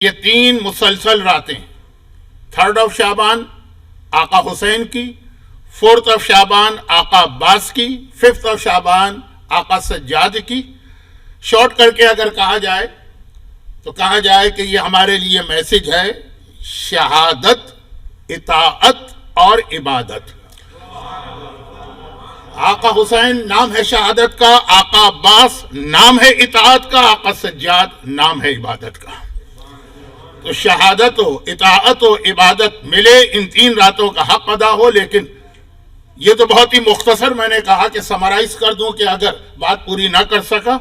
یہ 3 مسلسل راتیں، 3rd آف شعبان آقا حسین کی، 4th آف شعبان آقا عباس کی، 5th آف شعبان آقا سجاد کی، شارٹ کر کے اگر کہا جائے تو کہا جائے کہ یہ ہمارے لیے میسج ہے شہادت، اطاعت اور عبادت۔ آقا حسین نام ہے شہادت کا، آقا عباس نام ہے اطاعت کا، آقا سجاد نام ہے عبادت کا۔ تو شہادت ہو، اطاعت ہو، عبادت ملے، ان 3 راتوں کا حق ادا ہو۔ لیکن یہ تو بہت ہی مختصر میں نے کہا کہ سمرائز کر دوں کہ اگر بات پوری نہ کر سکا۔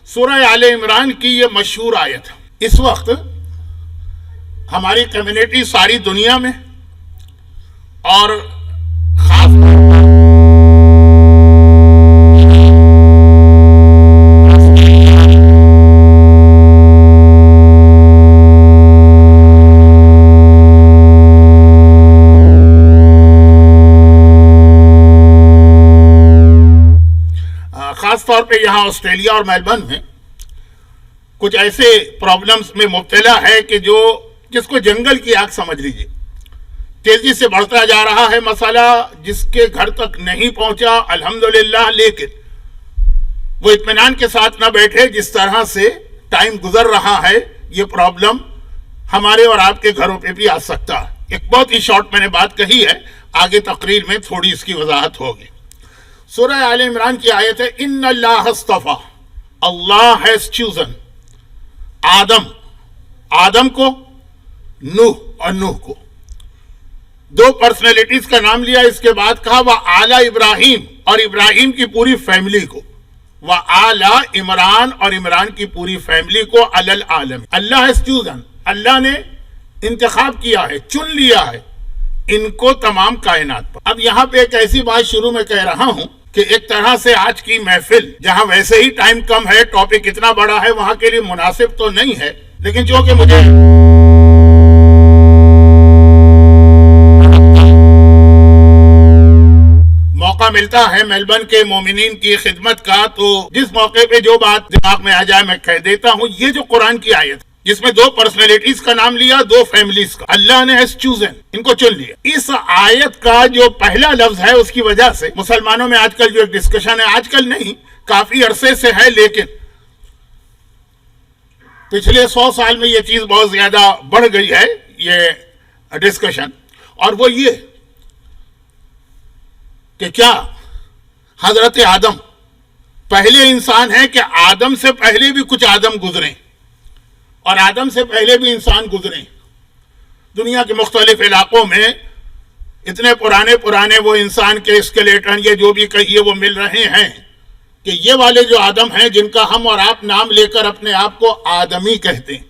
سورہ آل عمران کی یہ مشہور آیت اس وقت ہماری کمیونٹی ساری دنیا میں اور خاص طور پر خاص طور پہ یہاں آسٹریلیا اور میلبرن میں کچھ ایسے پرابلمز میں مبتلا ہے کہ جس کو جنگل کی آگ سمجھ لیجئے، تیزی سے بڑھتا جا رہا ہے مسئلہ، جس کے گھر تک نہیں پہنچا الحمدللہ، لیکن وہ اطمینان کے ساتھ نہ بیٹھے جس طرح سے ٹائم گزر رہا ہے یہ پرابلم ہمارے اور آپ کے گھروں پہ بھی آ سکتا ہے۔ ایک بہت ہی شارٹ میں نے بات کہی ہے، آگے تقریر میں تھوڑی اس کی وضاحت ہوگی۔ سورہ آل عمران کی آیت ہے ان اللہ اصطفیٰ، اللہ ہیز چوزن آدم کو، نوح اور نوح کو، 2 پرسنالٹیز کا نام لیا، اس کے بعد کہا وَآلَ ابراہیم، اور ابراہیم کی پوری فیملی کو، وَآلَ عمران، اور عمران کی پوری فیملی کو، عَلَى العالم، اللہ ہیز چوزن، اللہ نے انتخاب کیا ہے، چن لیا ہے ان کو تمام کائنات پر۔ اب یہاں پہ ایک ایسی بات شروع میں کہہ رہا ہوں کہ ایک طرح سے آج کی محفل جہاں ویسے ہی ٹائم کم ہے، ٹاپک اتنا بڑا ہے، وہاں کے لیے مناسب تو نہیں ہے، لیکن چونکہ مجھے موقع ملتا ہے میلبرن کے مومنین کی خدمت کا، تو جس موقع پہ جو بات دماغ میں آ جائے میں کہہ دیتا ہوں۔ یہ جو قرآن کی آیت جس میں 2 پرسنالٹیز کا نام لیا، 2 فیملیز کا، اللہ نے ہیز چوزن، ان کو چن لیا، اس آیت کا جو پہلا لفظ ہے اس کی وجہ سے مسلمانوں میں آج کل جو ایک ڈسکشن ہے، آج کل نہیں کافی عرصے سے ہے، لیکن پچھلے 100 سال میں یہ چیز بہت زیادہ بڑھ گئی ہے یہ ڈسکشن، اور وہ یہ کہ کیا حضرت آدم پہلے انسان ہے کہ آدم سے پہلے بھی کچھ آدم گزرے اور آدم سے پہلے بھی انسان گزرے۔ دنیا کے مختلف علاقوں میں اتنے پرانے وہ انسان کے اسکلیٹن یہ جو بھی کہیے وہ مل رہے ہیں کہ یہ والے جو آدم ہیں جن کا ہم اور آپ نام لے کر اپنے آپ کو آدمی کہتے ہیں،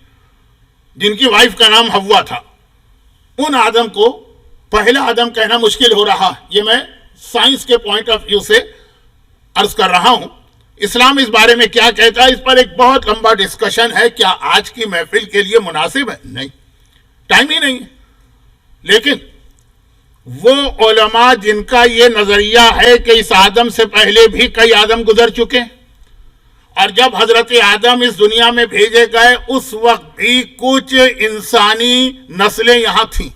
جن کی وائف کا نام حوا تھا، ان آدم کو پہلا آدم کہنا مشکل ہو رہا۔ یہ میں سائنس کے پوائنٹ آف ویو سے عرض کر رہا ہوں۔ اسلام اس بارے میں کیا کہتا ہے، اس پر ایک بہت لمبا ڈسکشن ہے، کیا آج کی محفل کے لیے مناسب ہے؟ نہیں، ٹائم ہی نہیں ہے۔ لیکن وہ علماء جن کا یہ نظریہ ہے کہ اس آدم سے پہلے بھی کئی آدم گزر چکے، اور جب حضرت آدم اس دنیا میں بھیجے گئے اس وقت بھی کچھ انسانی نسلیں یہاں تھیں،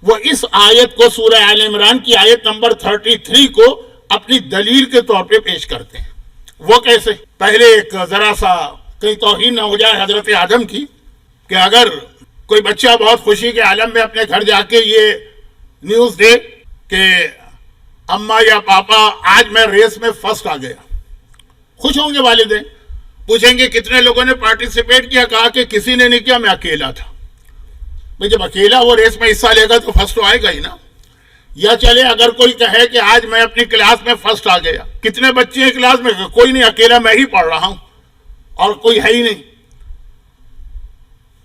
وہ اس آیت کو سورہ آل عمران کی آیت نمبر 33 کو اپنی دلیل کے طور پہ پیش کرتے ہیں۔ وہ کیسے؟ پہلے ایک ذرا سا کہیں توہین نہ ہو جائے حضرت آدم کی، کہ اگر کوئی بچہ بہت خوشی کے عالم میں اپنے گھر جا کے یہ نیوز دے کہ اماں یا پاپا آج میں ریس میں فرسٹ آ گیا، خوش ہوں گے والدین، پوچھیں گے کتنے لوگوں نے پارٹیسپیٹ کیا، کہا کہ کسی نے نہیں کیا، میں اکیلا تھا۔ بھئی جب اکیلا وہ ریس میں حصہ لے گا تو فرسٹ تو آئے گا ہی نا۔ یا چلے اگر کوئی کہے کہ آج میں اپنی کلاس میں فرسٹ آ گیا، کتنے بچے ہیں کلاس میں؟ کوئی نہیں، اکیلا میں ہی پڑھ رہا ہوں اور کوئی ہے ہی نہیں۔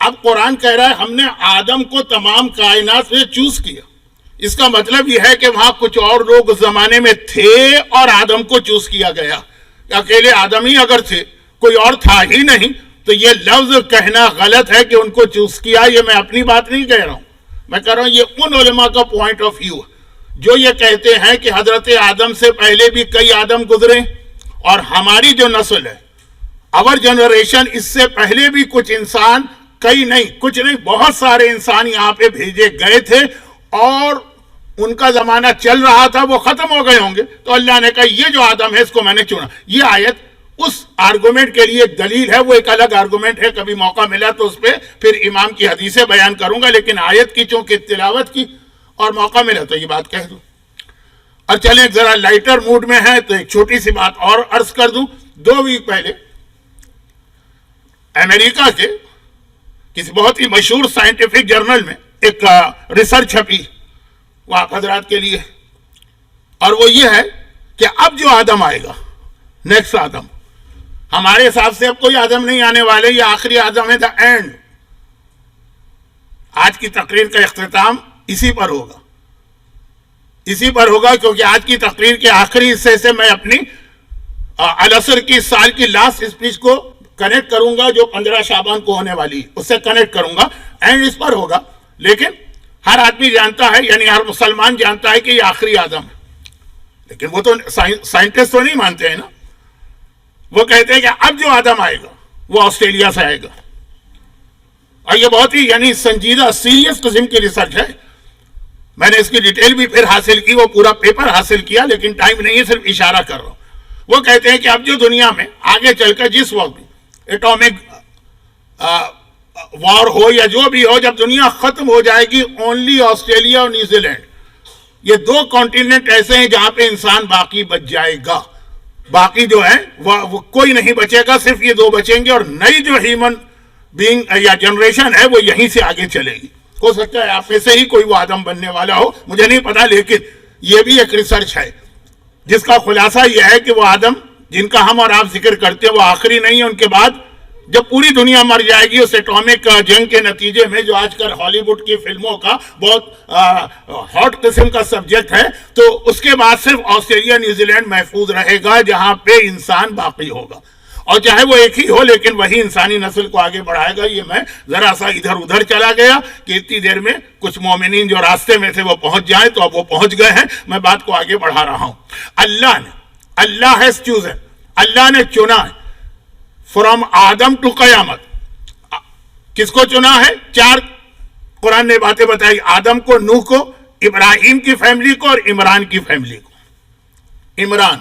اب قرآن کہہ رہا ہے ہم نے آدم کو تمام کائنات سے چوز کیا، اس کا مطلب یہ ہے کہ وہاں کچھ اور لوگ اس زمانے میں تھے اور آدم کو چوز کیا گیا۔ اکیلے آدم ہی اگر تھے، کوئی اور تھا ہی نہیں، تو یہ لفظ کہنا غلط ہے کہ ان کو چوز کیا۔ یہ میں اپنی بات نہیں کہہ رہا ہوں، میں کہہ رہا ہوں یہ ان علماء کا پوائنٹ آف ویو جو یہ کہتے ہیں کہ حضرت آدم سے پہلے بھی کئی آدم گزرے، اور ہماری جو نسل ہے، اور جنریشن، اس سے پہلے بھی کچھ انسان کئی نہیں، کچھ نہیں، بہت سارے انسان یہاں پہ بھیجے گئے تھے اور ان کا زمانہ چل رہا تھا، وہ ختم ہو گئے ہوں گے، تو اللہ نے کہا یہ جو آدم ہے اس کو میں نے چنا. یہ آیت اس آرگومنٹ کے لیے ایک دلیل ہے، وہ ایک الگ آرگومنٹ ہے، کبھی موقع ملا تو اس پہ پھر امام کی حدیثیں بیان کروں گا، لیکن آیت کی چونکہ تلاوت کی اور موقع ملا تو یہ بات کہہ دوں. اور چلیں ذرا لائٹر موڈ میں ہے تو ایک چھوٹی سی بات اور عرض کر دوں. 2 ویک پہلے امریکہ کے کسی بہت ہی مشہور سائنٹیفک جرنل میں ایک ریسرچ چھپی وہ آپ حضرات کے لیے، اور وہ یہ ہے کہ اب جو آدم آئے گا، نیکسٹ آدم، ہمارے حساب سے اب کوئی آدم نہیں آنے والے، یہ آخری آدم ہے، دا اینڈ. آج کی تقریر کا اختتام اسی پر ہوگا، اسی پر ہوگا، کیونکہ آج کی تقریر کے آخری حصے سے میں اپنی العصر کی سال کی لاسٹ اسپیچ کو کنیکٹ کروں گا جو 15 شعبان کو ہونے والی، اس سے کنیکٹ کروں گا. اینڈ اس پر ہوگا، لیکن ہر آدمی جانتا ہے، یعنی ہر مسلمان جانتا ہے کہ یہ آخری آدم ہے. لیکن وہ تو سائنٹسٹ تو نہیں مانتے ہیں نا، وہ کہتے ہیں کہ اب جو آدم آئے گا وہ آسٹریلیا سے آئے گا. اور یہ بہت ہی یعنی سنجیدہ سیریس قسم کی ریسرچ ہے. میں نے اس کی ڈیٹیل بھی پھر حاصل کی، وہ پورا پیپر حاصل کیا، لیکن ٹائم نہیں ہے، صرف اشارہ کر رہا ہوں. وہ کہتے ہیں کہ اب جو دنیا میں آگے چل کر جس وقت بھی ایٹامک وار ہو یا جو بھی ہو، جب دنیا ختم ہو جائے گی، اونلی آسٹریلیا اور نیوزی لینڈ، یہ 2 کانٹیننٹ ایسے ہیں جہاں پہ انسان باقی بچ جائے گا. باقی جو ہے وہ کوئی نہیں بچے گا، صرف یہ 2 بچیں گے، اور نئی جو ہیومن بینگ یا جنریشن ہے وہ یہیں سے آگے چلے گی. ہو سکتا ہے آپ میں سے ہی کوئی وہ آدم بننے والا ہو، مجھے نہیں پتا، لیکن یہ بھی ایک ریسرچ ہے جس کا خلاصہ یہ ہے کہ وہ آدم جن کا ہم اور آپ ذکر کرتے ہیں وہ آخری نہیں ہے. ان کے بعد جب پوری دنیا مر جائے گی اس ایٹامک جنگ کے نتیجے میں، جو آج کل ہالی ووڈ کی فلموں کا بہت ہاٹ قسم کا سبجیکٹ ہے، تو اس کے بعد صرف آسٹریلیا نیوزی لینڈ محفوظ رہے گا جہاں پہ انسان باقی ہوگا. اور چاہے وہ ایک ہی ہو، لیکن وہی انسانی نسل کو آگے بڑھائے گا. یہ میں ذرا سا ادھر ادھر چلا گیا کہ اتنی دیر میں کچھ مومنین جو راستے میں تھے وہ پہنچ جائیں، تو اب وہ پہنچ گئے ہیں، میں بات کو آگے بڑھا رہا ہوں. اللہ ہیز چوزن، اللہ نے چنا ہے، فرام آدم ٹو قیامت. کس کو چنا ہے؟ 4 قرآن نے باتیں بتائی، آدم کو، نوح کو، ابراہیم کی فیملی کو اور عمران کی فیملی کو. عمران،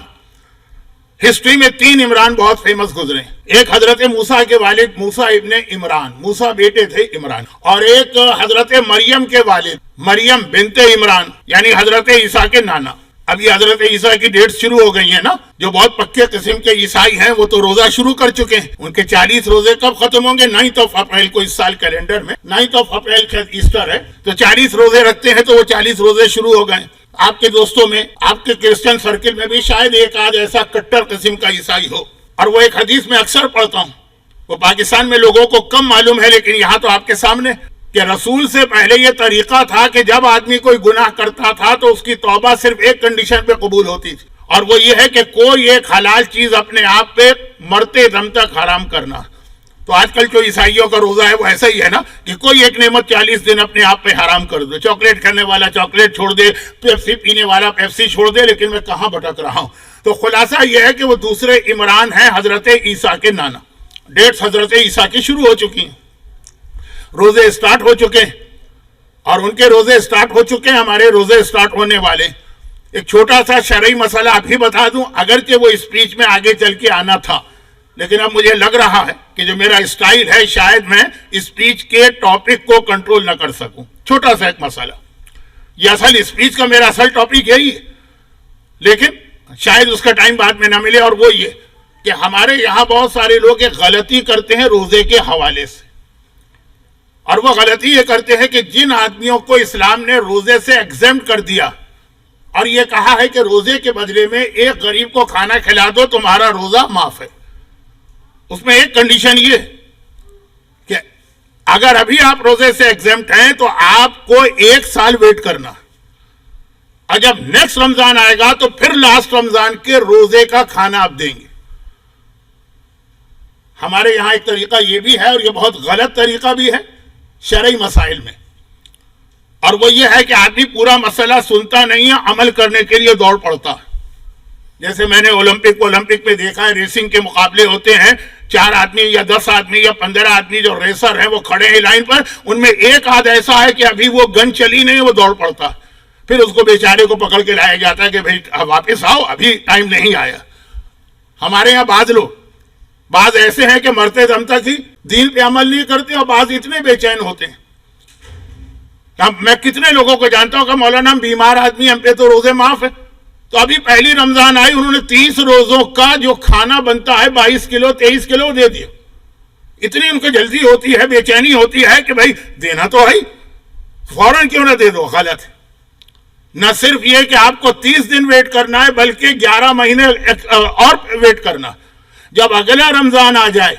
ہسٹری میں 3 عمران بہت فیمس گزرے. ایک حضرت موسیٰ کے والد موسیٰ ابن عمران، موسیٰ بیٹے تھے عمران، اور ایک حضرت مریم کے والد مریم بنت عمران، یعنی حضرت عیسیٰ کے نانا. اب یہ حضرت عیسیٰ کی ڈیٹ شروع ہو گئی ہیں نا، جو بہت پکے قسم کے عیسائی ہیں وہ تو روزہ شروع کر چکے ہیں. ان کے 40 روزے کب ختم ہوں گے؟ 9 اپریل کو اس سال کیلنڈر میں 9 اپریل ایسٹر ہے، تو 40 روزے رکھتے ہیں، تو وہ 40 روزے شروع ہو گئے. آپ کے دوستوں میں، آپ کے کرسچن سرکل میں بھی شاید ایک آدھ ایسا کٹر قسم کا عیسائی ہو. اور وہ ایک حدیث میں اکثر پڑھتا ہوں، وہ پاکستان میں لوگوں کو کم معلوم ہے، لیکن یہاں تو آپ کے سامنے، کہ رسول سے پہلے یہ طریقہ تھا کہ جب آدمی کوئی گناہ کرتا تھا تو اس کی توبہ صرف ایک کنڈیشن پہ قبول ہوتی تھی، اور وہ یہ ہے کہ کوئی ایک حلال چیز اپنے آپ پہ مرتے دم تک حرام کرنا. تو آج کل جو عیسائیوں کا روزہ ہے وہ ایسا ہی ہے نا، کہ کوئی ایک نعمت 40 دن اپنے آپ پہ حرام کر دے. چاکلیٹ کھانے والا چاکلیٹ چھوڑ دے، پیپسی پینے والا پیپسی چھوڑ دے. لیکن میں کہاں بھٹک رہا ہوں؟ تو خلاصہ یہ ہے کہ وہ دوسرے عمران ہیں، حضرت عیسیٰ کے نانا. ڈیٹس حضرت عیسیٰ کی شروع ہو چکی ہیں، روزے سٹارٹ ہو چکے ہیں، اور ان کے روزے سٹارٹ ہو چکے ہیں، ہمارے روزے سٹارٹ ہونے والے. ایک چھوٹا سا شرعی مسئلہ ابھی بتا دوں، اگرچہ وہ اسپیچ میں آگے چل کے آنا تھا، لیکن اب مجھے لگ رہا ہے کہ جو میرا اسٹائل ہے شاید میں اسپیچ کے ٹاپک کو کنٹرول نہ کر سکوں. چھوٹا سا ایک مسئلہ، یہ اصل اسپیچ کا میرا اصل ٹاپک یہی ہے، لیکن شاید اس کا ٹائم بعد میں نہ ملے. اور وہ یہ کہ ہمارے یہاں بہت سارے لوگ ایک غلطی کرتے ہیں روزے کے حوالے سے، اور وہ غلطی یہ کرتے ہیں کہ جن آدمیوں کو اسلام نے روزے سے ایگزمپٹ کر دیا اور یہ کہا ہے کہ روزے کے بدلے میں ایک غریب کو کھانا کھلا دو تمہارا روزہ معاف ہے، اس میں ایک کنڈیشن یہ کہ اگر ابھی آپ روزے سے ایگزمپٹ ہیں تو آپ کو 1 سال ویٹ کرنا، اور جب نیکسٹ رمضان آئے گا تو پھر لاسٹ رمضان کے روزے کا کھانا آپ دیں گے. ہمارے یہاں ایک طریقہ یہ بھی ہے، اور یہ بہت غلط طریقہ بھی ہے شرعی مسائل میں، اور وہ یہ ہے کہ آدمی پورا مسئلہ سنتا نہیں ہے، عمل کرنے کے لیے دوڑ پڑتا ہے. جیسے میں نے اولمپک میں دیکھا ہے، ریسنگ کے مقابلے ہوتے ہیں، 4 آدمی یا 10 آدمی یا 15 آدمی جو ریسر ہیں وہ کھڑے ہیں لائن پر، ان میں ایک آدھ ایسا ہے کہ ابھی وہ گن چلی نہیں، وہ دوڑ پڑتا، پھر اس کو بیچارے کو پکڑ کے لایا جاتا ہے کہ بھائی واپس آؤ، ابھی ٹائم نہیں آیا۔ ہمارے یہاں بعض ایسے ہیں کہ مرتے دم تک ہی دین پہ عمل نہیں کرتے، اور بعض اتنے بے چین ہوتے ہیں۔ میں کتنے لوگوں کو جانتا ہوں کہ مولانا ہم بیمار آدمی، ہم پہ تو روزے معاف ہے، تو ابھی پہلی رمضان آئی، انہوں نے 30 روزوں کا جو کھانا بنتا ہے 22 کلو 23 کلو دے دیا۔ اتنی ان کو جلدی ہوتی ہے، بے چینی ہوتی ہے کہ بھائی دینا تو ہے، فوراً کیوں نہ دے دو۔ غلط ہے۔ نہ صرف یہ کہ آپ کو 30 دن ویٹ کرنا ہے، بلکہ 11 مہینے اور ویٹ کرنا۔ جب اگلا رمضان آ جائے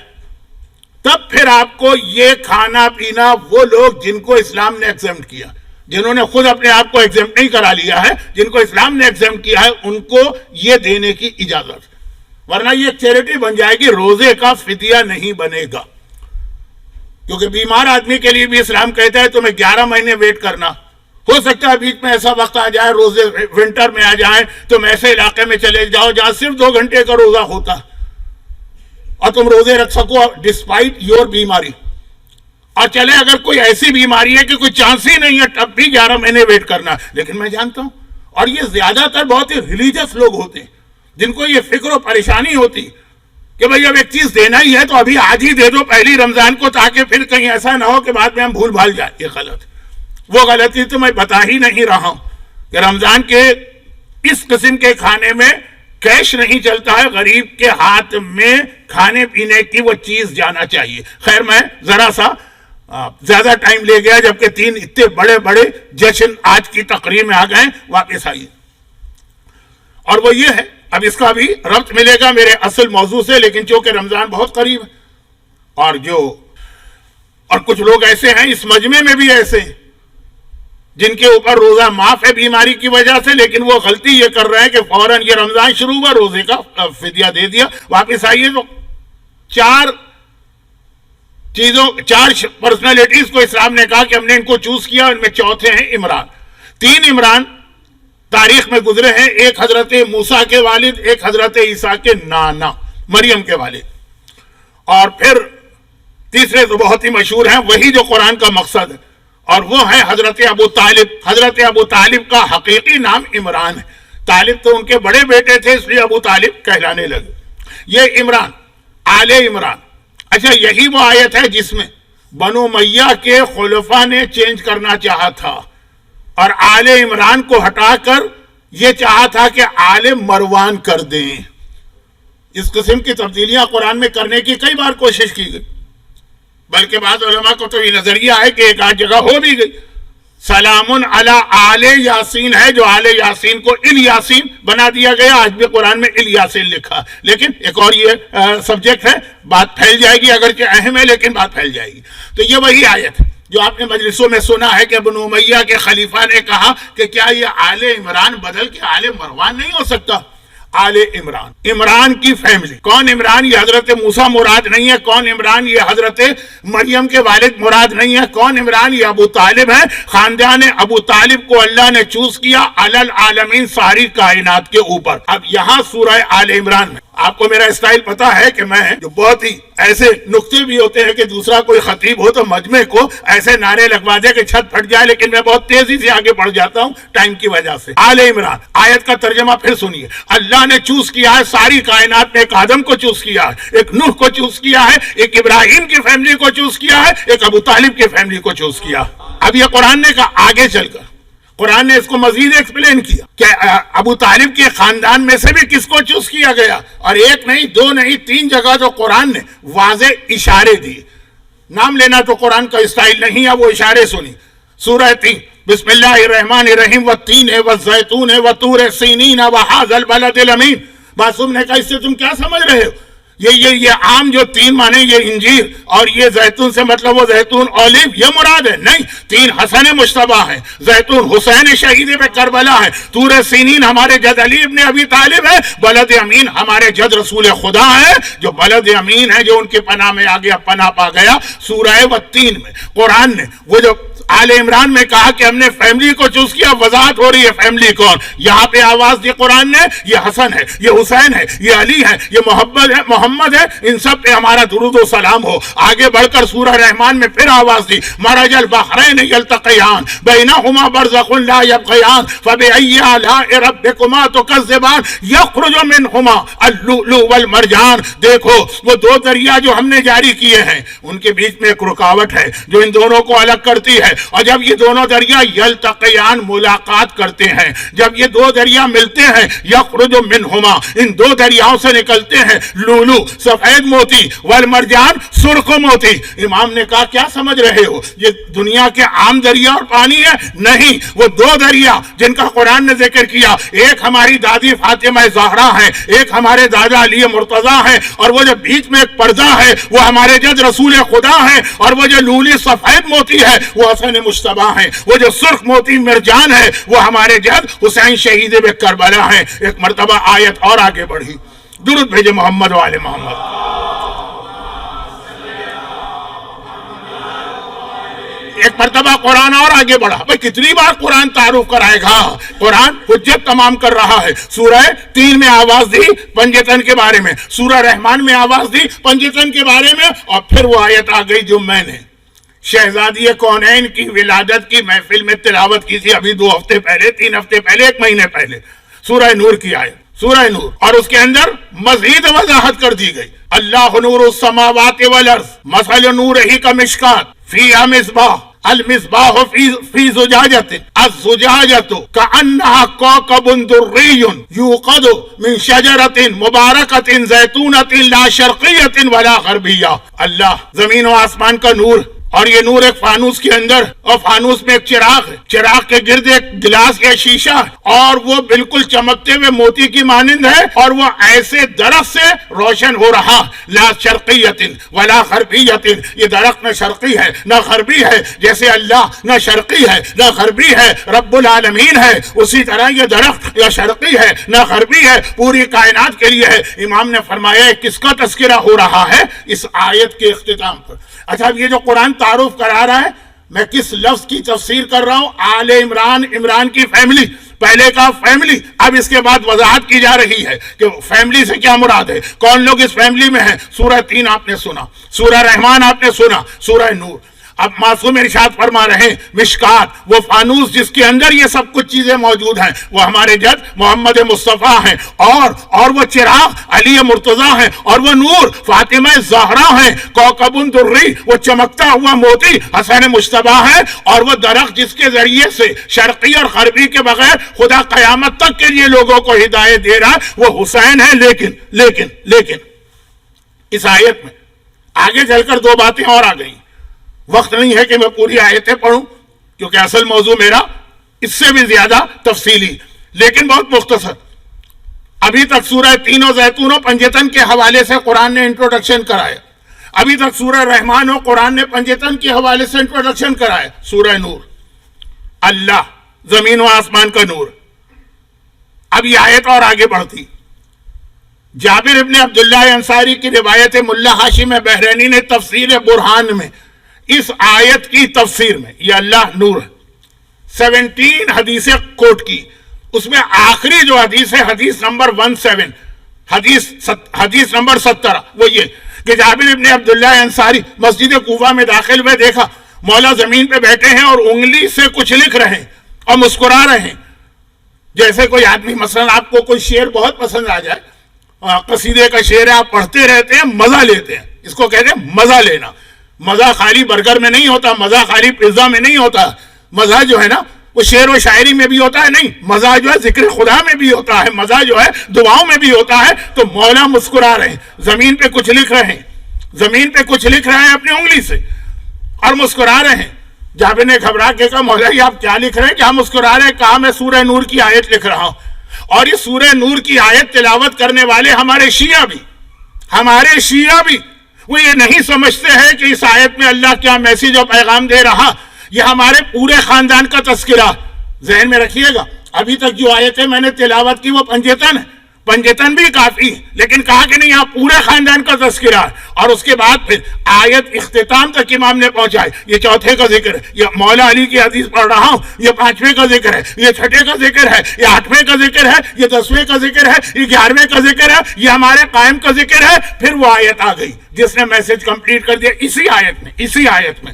تب پھر آپ کو یہ کھانا پینا، وہ لوگ جن کو اسلام نے ایگزمپٹ کیا، جنہوں نے خود اپنے آپ کو ایگزمپٹ نہیں کرا لیا ہے، جن کو اسلام نے ایگزمپٹ کیا ہے، ان کو یہ دینے کی اجازت، ورنہ یہ ایک چیریٹی بن جائے گی، روزے کا فدیہ نہیں بنے گا۔ کیونکہ بیمار آدمی کے لیے بھی اسلام کہتا ہے تمہیں 11 مہینے ویٹ کرنا۔ ہو سکتا ہے بیچ میں ایسا وقت آ جائے، روزے ونٹر میں آ جائیں، تم ایسے علاقے میں چلے جاؤ جہاں صرف 2 گھنٹے کا روزہ ہوتا اور تم روزے رکھ سکو ڈسپائٹ یور بیماری، اور چلے اگر کوئی ایسی بیماری ہے کہ کوئی چانس ہی نہیں ہے تب بھی 11 مہینے ویٹ کرنا۔ لیکن میں جانتا ہوں، اور یہ زیادہ تر بہت ہی ریلیجس لوگ ہوتے ہیں جن کو یہ فکر و پریشانی ہوتی کہ بھئی اب ایک چیز دینا ہی ہے تو ابھی آج ہی دے دو پہلی رمضان کو، تاکہ پھر کہیں ایسا نہ ہو کہ بعد میں ہم بھول بھال جائیں۔ یہ غلط، وہ غلطی تو میں بتا ہی نہیں رہا ہوں کہ رمضان کے اس قسم کے کھانے میں کیش نہیں چلتا ہے، غریب کے ہاتھ میں کھانے پینے کی وہ چیز جانا چاہیے۔ خیر میں ذرا سا زیادہ ٹائم لے گیا، جبکہ 3 اتنے بڑے بڑے جشن آج کی تقریر میں آ گئے، واپس آئیے۔ اور وہ یہ ہے، اب اس کا بھی ربط ملے گا میرے اصل موضوع سے، لیکن چونکہ رمضان بہت قریب ہے، اور کچھ لوگ ایسے ہیں اس مجمع میں بھی ایسے ہیں جن کے اوپر روزہ معاف ہے بیماری کی وجہ سے، لیکن وہ غلطی یہ کر رہے ہیں کہ فوراً یہ رمضان شروع ہوا روزے کا فدیہ دے دیا، واپس آئیے۔ تو 4 پرسنالٹیز کو اسلام نے کہا کہ ہم نے ان کو چوز کیا، ان میں چوتھے ہیں عمران۔ 3 عمران تاریخ میں گزرے ہیں، ایک حضرت موسیٰ کے والد، ایک حضرت عیسیٰ کے نانا مریم کے والد، اور پھر تیسرے تو بہت ہی مشہور ہیں، وہی جو قرآن کا مقصد ہے، اور وہ ہے حضرت ابو طالب۔ حضرت ابو طالب کا حقیقی نام عمران ہے، طالب تو ان کے بڑے بیٹے تھے، اس لیے ابو طالب کہلانے لگے۔ یہ عمران، آل عمران، اچھا یہی وہ آیت ہے جس میں بنو امیہ کے خلفاء نے چینج کرنا چاہا تھا، اور آل عمران کو ہٹا کر یہ چاہا تھا کہ آل مروان کر دیں۔ اس قسم کی تبدیلیاں قرآن میں کرنے کی کئی بار کوشش کی گئی، بلکہ بعض علماء کو تو یہ نظریہ ہے کہ ایک آدھ جگہ ہو بھی گئی۔ سلام علی آل یاسین ہے، جو آل یاسین کو الیاسین بنا دیا گیا، آج بھی قرآن میں الیاسین لکھا، لیکن ایک اور یہ سبجیکٹ ہے، بات پھیل جائے گی، اگرچہ اہم ہے لیکن بات پھیل جائے گی۔ تو یہ وہی آیت ہے جو آپ نے مجلسوں میں سنا ہے کہ بنو امیہ کے خلیفہ نے کہا کہ کیا یہ آل عمران بدل کے آل مروان نہیں ہو سکتا؟ آل عمران، عمران کی فیملی۔ کون عمران؟ یہ حضرت موسیٰ مراد نہیں ہے۔ کون عمران؟ یہ حضرت مریم کے والد مراد نہیں ہے۔ کون عمران؟ یہ ابو طالب ہے۔ خاندان ابو طالب کو اللہ نے چوز کیا علی العالمین، ساری کائنات کے اوپر۔ اب یہاں سورہ آل عمران میں آپ کو میرا اسٹائل پتا ہے کہ میں جو بہت ہی ایسے نکتے بھی ہوتے ہیں کہ دوسرا کوئی خطیب ہو تو مجمع کو ایسے نعرے لگوا دے کہ چھت پھٹ جائے، لیکن میں بہت تیزی سے آگے بڑھ جاتا ہوں ٹائم کی وجہ سے۔ آل عمران آیت کا ترجمہ پھر سنیے۔ اللہ نے چوز کیا ہے ساری کائنات میں، ایک آدم کو چوز کیا ہے، ایک نوح کو چوز کیا ہے، ایک ابراہیم کی فیملی کو چوز کیا ہے، ایک ابو طالب کی فیملی کو چوز کیا۔ اب یہ قرآن نے کہا، آگے چل کر قرآن نے اس کو مزید ایکسپلین کیا کہ ابو طالب کے خاندان میں سے بھی کس کو چوز کیا گیا، اور ایک نہیں، 2 نہیں، 3 جگہ تو قرآن نے واضح اشارے دیے۔ نام لینا تو قرآن کا اسٹائل نہیں ہے، وہ اشارے سنی۔ سورہ 3، بسم اللہ الرحمن الرحیم، والتین والزیتون وطور سینین وہذا البلد الامین۔ معصوم نے کہا اس سے تم کیا سمجھ رہے ہو یہ عام جو تین مانے یہ انجیر اور یہ زیتون سے مطلب وہ زیتون اولیو یہ مراد ہے؟ نہیں، تین حسن مشتبہ ہیں، زیتون حسین شہید پہ کربلا ہے، طور سینین ہمارے جد علی ابن ابی طالب ہے، بلد امین ہمارے جد رسول خدا ہے، جو بلد امین ہے جو ان کے پناہ میں آ گیا، پناہ پا گیا۔ سورہ والتین میں قرآن نے وہ جو آل عمران میں کہا کہ ہم نے فیملی کو چوز کیا، وضاحت ہو رہی ہے فیملی کون، یہاں پہ آواز دی قرآن نے، یہ حسن ہے، یہ حسین ہے، یہ علی ہے، یہ محمد ہے، ان سب پہ ہمارا درود و سلام ہو۔ آگے بڑھ کر سورہ رحمان میں پھر آواز دی، مرج البحرین یلتقیان بینہما برزخ لا یبغیان فبأی آلاء ربکما تکذبان یخرج منہما اللؤلؤ والمرجان۔ دیکھو وہ دو دریا جو ہم نے جاری کیے ہیں، ان کے بیچ میں ایک رکاوٹ ہے جو ان دونوں کو الگ کرتی ہے، اور جب یہ دونوں دریا یلتقیان ملاقات کرتے ہیں، جب یہ دو دریا ملتے ہیں، یخرج منہما ان دو دریاؤں سے نکلتے ہیں لولو سفید موتی والمرجان سرخ موتی۔ امام نے کہا کیا سمجھ رہے ہو یہ دنیا کے عام دریا اور پانی ہے؟ نہیں، وہ دو دریا جن کا قرآن نے ذکر کیا، ایک ہماری دادی فاطمہ زہرا ہے، ایک ہمارے دادا علی مرتضیٰ ہے، اور وہ جو بیچ میں ایک پردہ ہے وہ ہمارے جد رسول خدا ہے، اور وہ جو لولی سفید موتی ہے وہ حسن مشتبہ ہے، وہ جو سرخ موتی مرجان ہے وہ ہمارے جد حسین شہید کربلا ہے۔ ایک مرتبہ آیت اور آگے بڑھی، درود بھیجے محمد و آل محمد۔ ایک مرتبہ قرآن اور آگے بڑھا، بھئی کتنی بار قرآن تعارف کرائے گا؟ قرآن حجت تمام کر رہا ہے۔ سورہ 3 میں آواز دی پنجتن کے بارے میں، سورہ رحمان میں آواز دی پنجتن کے بارے میں، اور پھر وہ آیت آ گئی جو میں نے شہزادی کونین کی ولادت کی محفل میں تلاوت کی تھی ابھی 2 ہفتے پہلے، 3 ہفتے پہلے، 1 مہینے پہلے، سورہ نور کی آیت، سورہ نور، اور اس کے اندر مزید وضاحت کر دی گئی۔ اللہ نور السماوات والارض مثل نورہ کمشکات فیہا مصباح المصباح فی زجاجۃ الزجاجۃ کأنہا کوکب دری یوقد من شجرۃ مبارکۃ زیتونۃ لا شرقیۃ ولا غربیہ۔ اللہ زمین و آسمان کا نور، اور یہ نور ایک فانوس کے اندر، اور فانوس میں ایک چراغ ہے، چراغ کے گرد ایک گلاس یا شیشہ ہے، اور وہ بالکل چمکتے ہوئے موتی کی مانند ہے، اور وہ ایسے درخت سے روشن ہو رہا، لا شرقیۃ ولا غربیۃ، یہ درخت نہ شرقی ہے نہ غربی ہے، جیسے اللہ نہ شرقی ہے نہ غربی ہے، رب العالمین ہے، اسی طرح یہ درخت نہ شرقی ہے نہ غربی ہے، پوری کائنات کے لیے ہے۔ امام نے فرمایا کس کا تذکرہ ہو رہا ہے اس آیت کے اختتام پر۔ اچھا اب یہ جو قرآن تعارف کرا رہا ہے، میں کس لفظ کی تفسیر کر رہا ہوں؟ آل عمران، عمران کی فیملی، پہلے کا فیملی، اب اس کے بعد وضاحت کی جا رہی ہے کہ فیملی سے کیا مراد ہے، کون لوگ اس فیملی میں ہیں۔ سورہ 3 آپ نے سنا، سورہ رحمان آپ نے سنا، سورہ نور۔ اب معصوم ارشاد فرما رہے ہیں مشکات، وہ فانوس جس کے اندر یہ سب کچھ چیزیں موجود ہیں، وہ ہمارے جد محمد مصطفیٰ ہیں، اور وہ چراغ علی مرتضیٰ ہیں، اور وہ نور فاطمہ زہرا ہیں، کوکب دری وہ چمکتا ہوا موتی حسن مشتبہ ہے، اور وہ درخت جس کے ذریعے سے شرقی اور غربی کے بغیر خدا قیامت تک کے لیے لوگوں کو ہدایت دے رہا ہے، وہ حسین ہے۔ لیکن اس آیت میں آگے چل کر 2 باتیں اور آ گئیں، وقت نہیں ہے کہ میں پوری آیتیں پڑھوں کیونکہ اصل موضوع میرا اس سے بھی زیادہ تفصیلی، لیکن بہت مختصر۔ ابھی تک سورہ 3 و زیتون و پنجتن کے حوالے سے قرآن نے انٹروڈکشن کرایا، ابھی تک سورہ رحمان و قرآن نے پنجتن کے حوالے سے انٹروڈکشن کرایا، سورہ نور اللہ زمین و آسمان کا نور۔ اب یہ آیت اور آگے بڑھتی، جابر ابن عبداللہ انصاری کی روایت ملا ہاشم بحرینی نے تفسیر برہان میں اس آیت کی تفسیر میں، یہ اللہ نور 17 حدیثیں کوٹ کی، اس میں آخری جو حدیث ہے حدیث نمبر 17، حدیث نمبر 17، وہ یہ کہ جابر ابن عبداللہ انصاری مسجد کوفہ میں داخل ہوئے، دیکھا مولا زمین پہ بیٹھے ہیں اور انگلی سے کچھ لکھ رہے ہیں اور مسکرا رہے ہیں، جیسے کوئی آدمی مثلا آپ کو کوئی شعر بہت پسند آ جائے، قصیدے کا شعر ہے، آپ پڑھتے رہتے ہیں، مزہ لیتے ہیں، اس کو کہتے ہیں مزہ لینا۔ مزہ خالی برگر میں نہیں ہوتا، مزہ خالی پیزا میں نہیں ہوتا، مزہ جو ہے نا وہ شعر و شاعری میں بھی ہوتا ہے، نہیں، مزہ جو ہے ذکر خدا میں بھی ہوتا ہے، مزہ جو ہے دعاؤں میں بھی ہوتا ہے۔ تو مولا مسکرا رہے ہیں، زمین پہ کچھ لکھ رہے ہیں، زمین پہ کچھ لکھ رہے ہیں اپنی انگلی سے اور مسکرا رہے ہیں۔ جابر نے گھبرا کے کہا مولا یہ آپ کیا لکھ رہے ہیں، کیا مسکرا رہے ہیں؟ کہا میں سورہ نور کی آیت لکھ رہا ہوں، اور یہ سورہ نور کی آیت تلاوت کرنے والے ہمارے شیعہ بھی، ہمارے شیعہ بھی وہ یہ نہیں سمجھتے ہیں کہ اس آیت میں اللہ کیا میسیج اور پیغام دے رہا، یہ ہمارے پورے خاندان کا تذکرہ۔ ذہن میں رکھیے گا، ابھی تک جو آیتیں میں نے تلاوت کی وہ پنجتن ہے، پنجتن بھی کافی، لیکن کہا کہ نہیں یہاں پورے خاندان کا تذکرہ ہے۔ اور اس کے بعد پھر آیت اختتام تک امام نے پہنچائی، یہ چوتھے کا ذکر ہے، یہ مولا علی کی حدیث پڑھ رہا ہوں، یہ پانچویں کا ذکر ہے، یہ چھٹے کا ذکر ہے، یہ آٹھویں کا ذکر ہے، یہ 10ویں کا ذکر ہے، یہ 11ویں کا ذکر ہے، یہ ہمارے قائم کا ذکر ہے۔ پھر وہ آیت آ گئی جس نے میسج کمپلیٹ کر دیا اسی آیت میں۔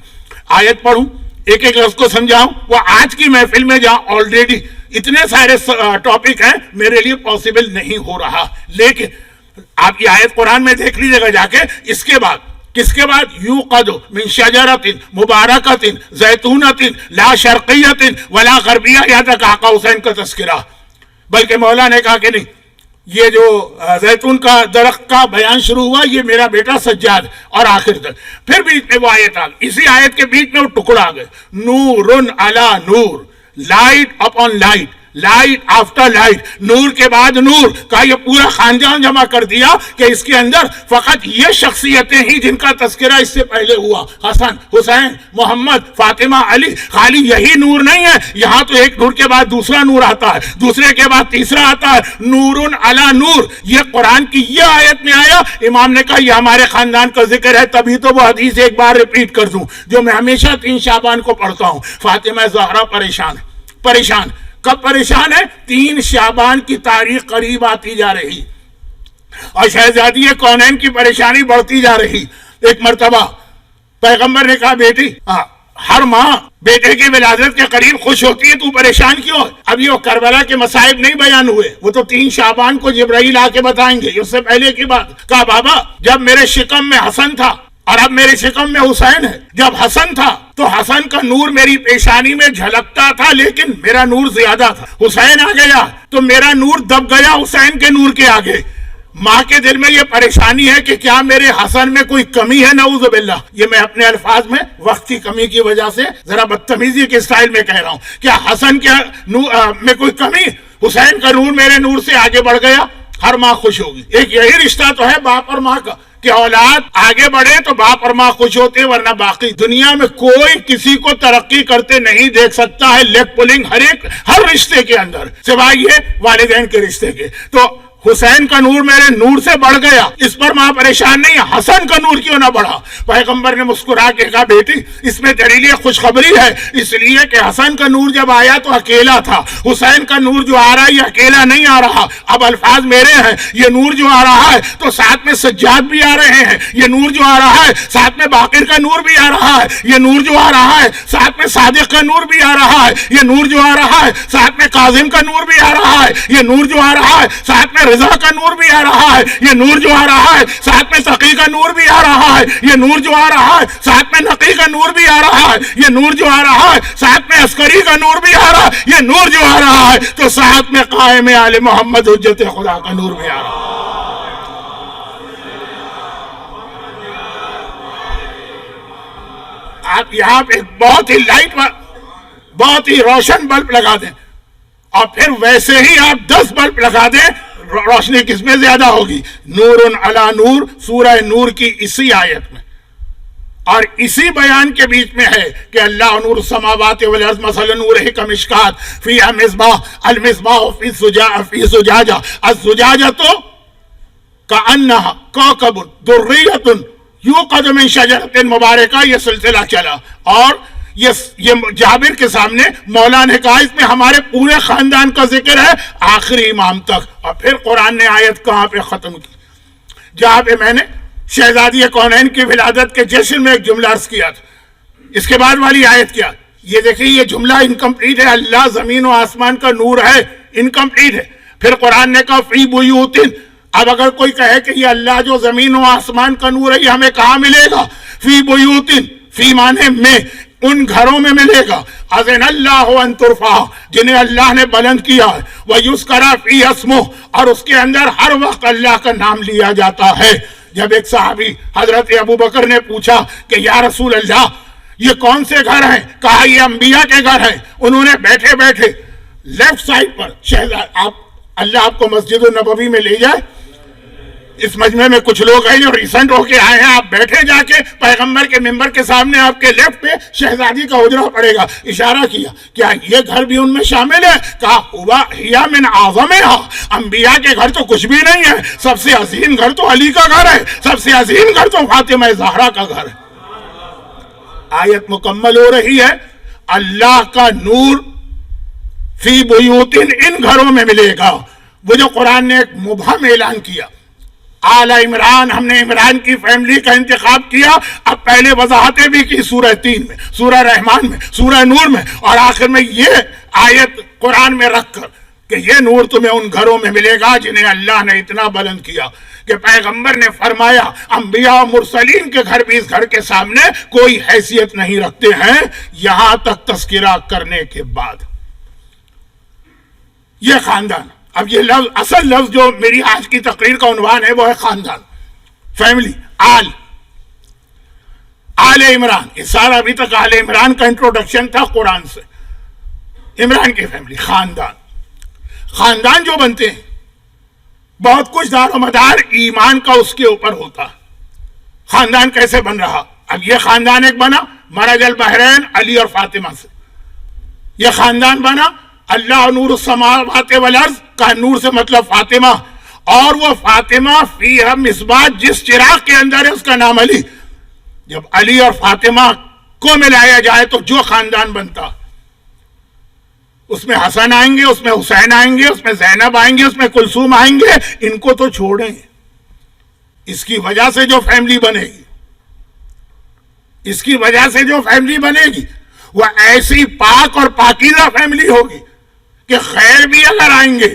آیت پڑھوں، ایک ایک لفظ کو سمجھاؤں، وہ آج کی محفل میں جہاں آلریڈی اتنے سارے ٹاپک ہیں میرے لیے پاسبل نہیں ہو رہا، لیکن آپ یہ آیت قرآن میں دیکھ لیجیے گا جا کے۔ اس کے بعد کس کے بعد؟ یوقد من شجرۃ مبارکۃ زیتونۃ لا شرقیۃ ولا غربیہ، یہاں تک آقا حسین کا تذکرہ۔ بلکہ مولا نے کہا کہ نہیں، یہ جو زیتون کا درخت کا بیان شروع ہوا یہ میرا بیٹا سجاد، اور آخر تک پھر بیچ میں وہ آیت آ گئی، اسی آیت کے بیچ میں وہ ٹکڑا آ گئے، نورن علی نور، light upon light, light after light, نور کے بعد نور کا یہ پورا خاندان جمع کر دیا کہ اس کے اندر فقط یہ شخصیتیں ہی جن کا تذکرہ اس سے پہلے ہوا، حسن، حسین، محمد، فاطمہ، علی۔ خالی یہی نور نہیں ہے، یہاں تو ایک نور کے بعد دوسرا نور آتا ہے، دوسرے کے بعد تیسرا آتا ہے، نورن علی نور۔ یہ قرآن کی یہ آیت میں آیا، امام نے کہا یہ ہمارے خاندان کا ذکر ہے، تبھی تو وہ حدیث ایک بار ریپیٹ کر دوں جو میں ہمیشہ 3 شعبان کو پڑھتا ہوں۔ فاطمہ زہرا پریشان کب پریشان ہے؟ 3 شعبان کی تاریخ قریب آتی جا رہی اور شہزادی کونین کی پریشانی بڑھتی جا رہی۔ ایک مرتبہ پیغمبر نے کہا بیٹی ہر ماں بیٹے کی ولادت کے قریب خوش ہوتی ہے، تو پریشان کیوں ہے؟ اب یہ کربلا کے مصائب نہیں بیان ہوئے، وہ تو 3 شعبان کو جبرائیل آ کے بتائیں گے، اس سے پہلے کی بات۔ کہا بابا جب میرے شکم میں حسن تھا اور اب میرے شکم میں حسین ہے، جب حسن تھا تو حسن کا نور میری پیشانی میں جھلکتا تھا لیکن میرا نور زیادہ تھا، حسین آ گیا تو میرا نور دب گیا حسین کے نور کے آگے۔ ماں کے دل میں یہ پریشانی ہے کہ کیا میرے حسن میں کوئی کمی ہے، نعوذ باللہ۔ یہ میں اپنے الفاظ میں وقت کی کمی کی وجہ سے ذرا بدتمیزی کے سٹائل میں کہہ رہا ہوں، کیا حسن کے میں کوئی کمی؟ حسین کا نور میرے نور سے آگے بڑھ گیا، ہر ماں خوش ہوگی۔ ایک یہی رشتہ تو ہے باپ اور ماں کا کہ اولاد آگے بڑھے تو باپ اور ماں خوش ہوتے ہیں، ورنہ باقی دنیا میں کوئی کسی کو ترقی کرتے نہیں دیکھ سکتا ہے۔ لیگ پولنگ ہر رشتے کے اندر سوائے یہ والدین کے رشتے کے۔ تو حسین کا نور میرے نور سے بڑھ گیا، اس پر ماں پریشان نہیں ہے، حسن کا نور کیوں نہ بڑھا؟ پیغمبر نے مسکرا کے کہا بیٹی اس میں تیرے لیے خوشخبری ہے، اس لیے کہ حسن کا نور جب آیا تو اکیلا تھا، حسین کا نور جو آ رہا ہے یہ اکیلا نہیں آ رہا۔ اب الفاظ میرے ہیں، یہ نور جو آ رہا ہے تو ساتھ میں سجاد بھی آ رہے ہیں، یہ نور جو آ رہا ہے ساتھ میں باقر کا نور بھی آ رہا ہے، یہ نور جو آ رہا ہے ساتھ میں صادق کا نور بھی آ رہا ہے، یہ نور جو آ رہا ہے ساتھ میں کاظم کا نور بھی آ رہا ہے، یہ نور جو آ رہا ہے ساتھ میں رضا کا نور بھی آ رہا ہے، یہ نور جو آ رہا ہے ساتھ میں تقی کا نور بھی آ رہا ہے، یہ نور جو آ رہا ہے ساتھ میں نقی کا نور بھی آ رہا ہے، یہ نور جو آ رہا ہے ساتھ میں عسکری کا نور بھی آ رہا ہے، یہ نور جو آ رہا ہے تو ساتھ میں قائم آل محمد حجت خدا کا نور بھی آ رہا ہے۔ آپ یہاں پہ بہت ہی روشن بلب لگا دیں اور پھر ویسے ہی آپ 10 بلب لگا دیں، روشنی کس میں زیادہ ہوگی؟ نور علی نور، سورہ نور کی اسی آیت میں اور اسی بیان کے بیچ میں ہے کہ اللہ نور السماوات والارض مثل نورہ کمشکات فیہا مصباح المصباح فی زجاجہ الزجاجۃ کأنہا کوکب درریۃ یوقد من شجرۃ مبارکہ۔ یہ سلسلہ چلا اور یہ جابر کے سامنے مولا نے کہا اس میں ہمارے پورے خاندان کا ذکر ہے آخری امام تک۔ اور پھر قرآن نے آیت کہاں پہ ختم کی؟ جہاں پہ میں نے شہزادی کونین کی ولادت کے جشن میں ایک جملہ عرض کیا تھا، اس کے بعد والی آیت کیا؟ یہ دیکھیں یہ جملہ انکمپلیٹ ہے، اللہ زمین و آسمان کا نور ہے، انکمپلیٹ ہے۔ پھر قرآن نے کہا فی بیوت۔ اب اگر کوئی کہے کہ یہ اللہ جو زمین و آسمان کا نور ہے یہ ہمیں کہاں ملے گا؟ فی بیوت، فی معنی میں، ان گھروں میں ملے گا، اذن اللہ ان ترفع، جنہیں اللہ نے بلند کیا ہے، وَيُذْكَرَ فِي اسْمُهُ، اور اس کے اندر ہر وقت اللہ کا نام لیا جاتا ہے۔ جب ایک صحابی حضرت ابو بکر نے پوچھا کہ یا رسول اللہ یہ کون سے گھر ہیں؟ کہا یہ انبیاء کے گھر ہیں۔ انہوں نے بیٹھے بیٹھے لیفٹ سائڈ پر اللہ آپ کو مسجد النبوی میں لے جائے، اس مجمع میں کچھ لوگ ہیں جو ریسنٹ ہو کے آئے ہیں، آپ بیٹھے جا کے پیغمبر کے ممبر کے سامنے، آپ کے لیفٹ پہ شہزادی کا حجرہ پڑے گا، اشارہ کیا، کیا یہ گھر بھی ان میں شامل ہے؟ کہا ہوا ہیا من اعظمھا، انبیاء کے گھر تو کچھ بھی نہیں ہے، سب سے عظیم گھر تو علی کا گھر ہے، سب سے عظیم گھر تو فاطمہ زہرا کا گھر ہے۔ آیت مکمل ہو رہی ہے، اللہ کا نور فی بیوت، ان گھروں میں ملے گا۔ وہ جو قرآن نے ایک مبہم اعلان کیا، آل عمران، ہم نے عمران کی فیملی کا انتخاب کیا، اب پہلے وضاحتیں بھی کی سورہ 3 میں، سورہ رحمان میں، سورہ نور میں، اور آخر میں یہ آیت قرآن میں رکھ کر کہ یہ نور تمہیں ان گھروں میں ملے گا جنہیں اللہ نے اتنا بلند کیا کہ پیغمبر نے فرمایا انبیاء و مرسلین کے گھر بھی اس گھر کے سامنے کوئی حیثیت نہیں رکھتے ہیں یہاں تک تذکرہ کرنے کے بعد۔ یہ خاندان، اب یہ لفظ، اصل لفظ جو میری آج کی تقریر کا عنوان ہے وہ ہے خاندان، فیملی، آل عمران۔ یہ سارا ابھی تک آل عمران کا انٹروڈکشن تھا قرآن سے، عمران کی فیملی، خاندان۔ خاندان جو بنتے ہیں بہت کچھ دار و مدار ایمان کا اس کے اوپر ہوتا۔ خاندان کیسے بن رہا؟ اب یہ خاندان ایک بنا مرج البحرین علی اور فاطمہ سے، یہ خاندان بنا اللہ نور السماوات والارض کا نور سے مطلب فاطمہ، اور وہ فاطمہ فیہا مصباح، جس چراغ کے اندر ہے اس کا نام علی۔ جب علی اور فاطمہ کو ملایا جائے تو جو خاندان بنتا، اس میں حسن آئیں گے، اس میں حسین آئیں گے، اس میں زینب آئیں گے، اس میں کلثوم آئیں گے، ان کو تو چھوڑیں۔ اس کی وجہ سے جو فیملی بنے گی، اس کی وجہ سے جو فیملی بنے گی وہ ایسی پاک اور پاکیزہ فیملی ہوگی کہ خیر بھی اگر آئیں گے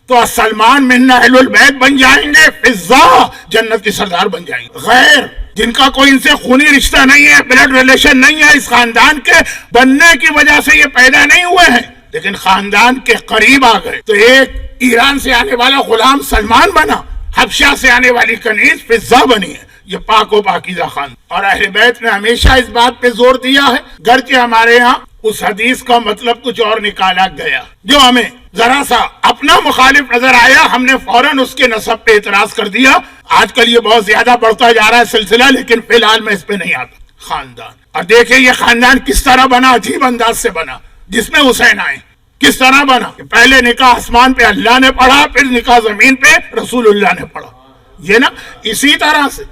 تو سلمان من اہل البیت بن جائیں گے، فضا جنت کی سردار بن جائیں گے۔ غیر جن کا کوئی ان سے خونی رشتہ نہیں ہے، بلڈ ریلیشن نہیں ہے، اس خاندان کے بننے کی وجہ سے یہ پیدا نہیں ہوئے ہیں، لیکن خاندان کے قریب آ گئے تو ایک ایران سے آنے والا غلام سلمان بنا، حبشہ سے آنے والی کنیز فضا بنی ہے۔ یہ پاک و پاکیزہ خاندان، اور اہل بیت نے ہمیشہ اس بات پہ زور دیا ہے، گرچہ ہمارے ہاں اس حدیث کا مطلب کچھ اور نکالا گیا، جو ہمیں ذرا سا اپنا مخالف نظر آیا، ہم نے فوراً اس کے نسب پہ اعتراض کر دیا۔ آج کل یہ بہت زیادہ بڑھتا جا رہا ہے سلسلہ، لیکن فی الحال میں اس پہ نہیں آتا۔ خاندان، اور دیکھیں یہ خاندان کس طرح بنا، عجیب انداز سے بنا، جس میں حسین آئے۔ کس طرح بنا؟ پہلے نکاح آسمان پہ اللہ نے پڑھا، پھر نکاح زمین پہ رسول اللہ نے پڑھا، یہ نا اسی طرح سے۔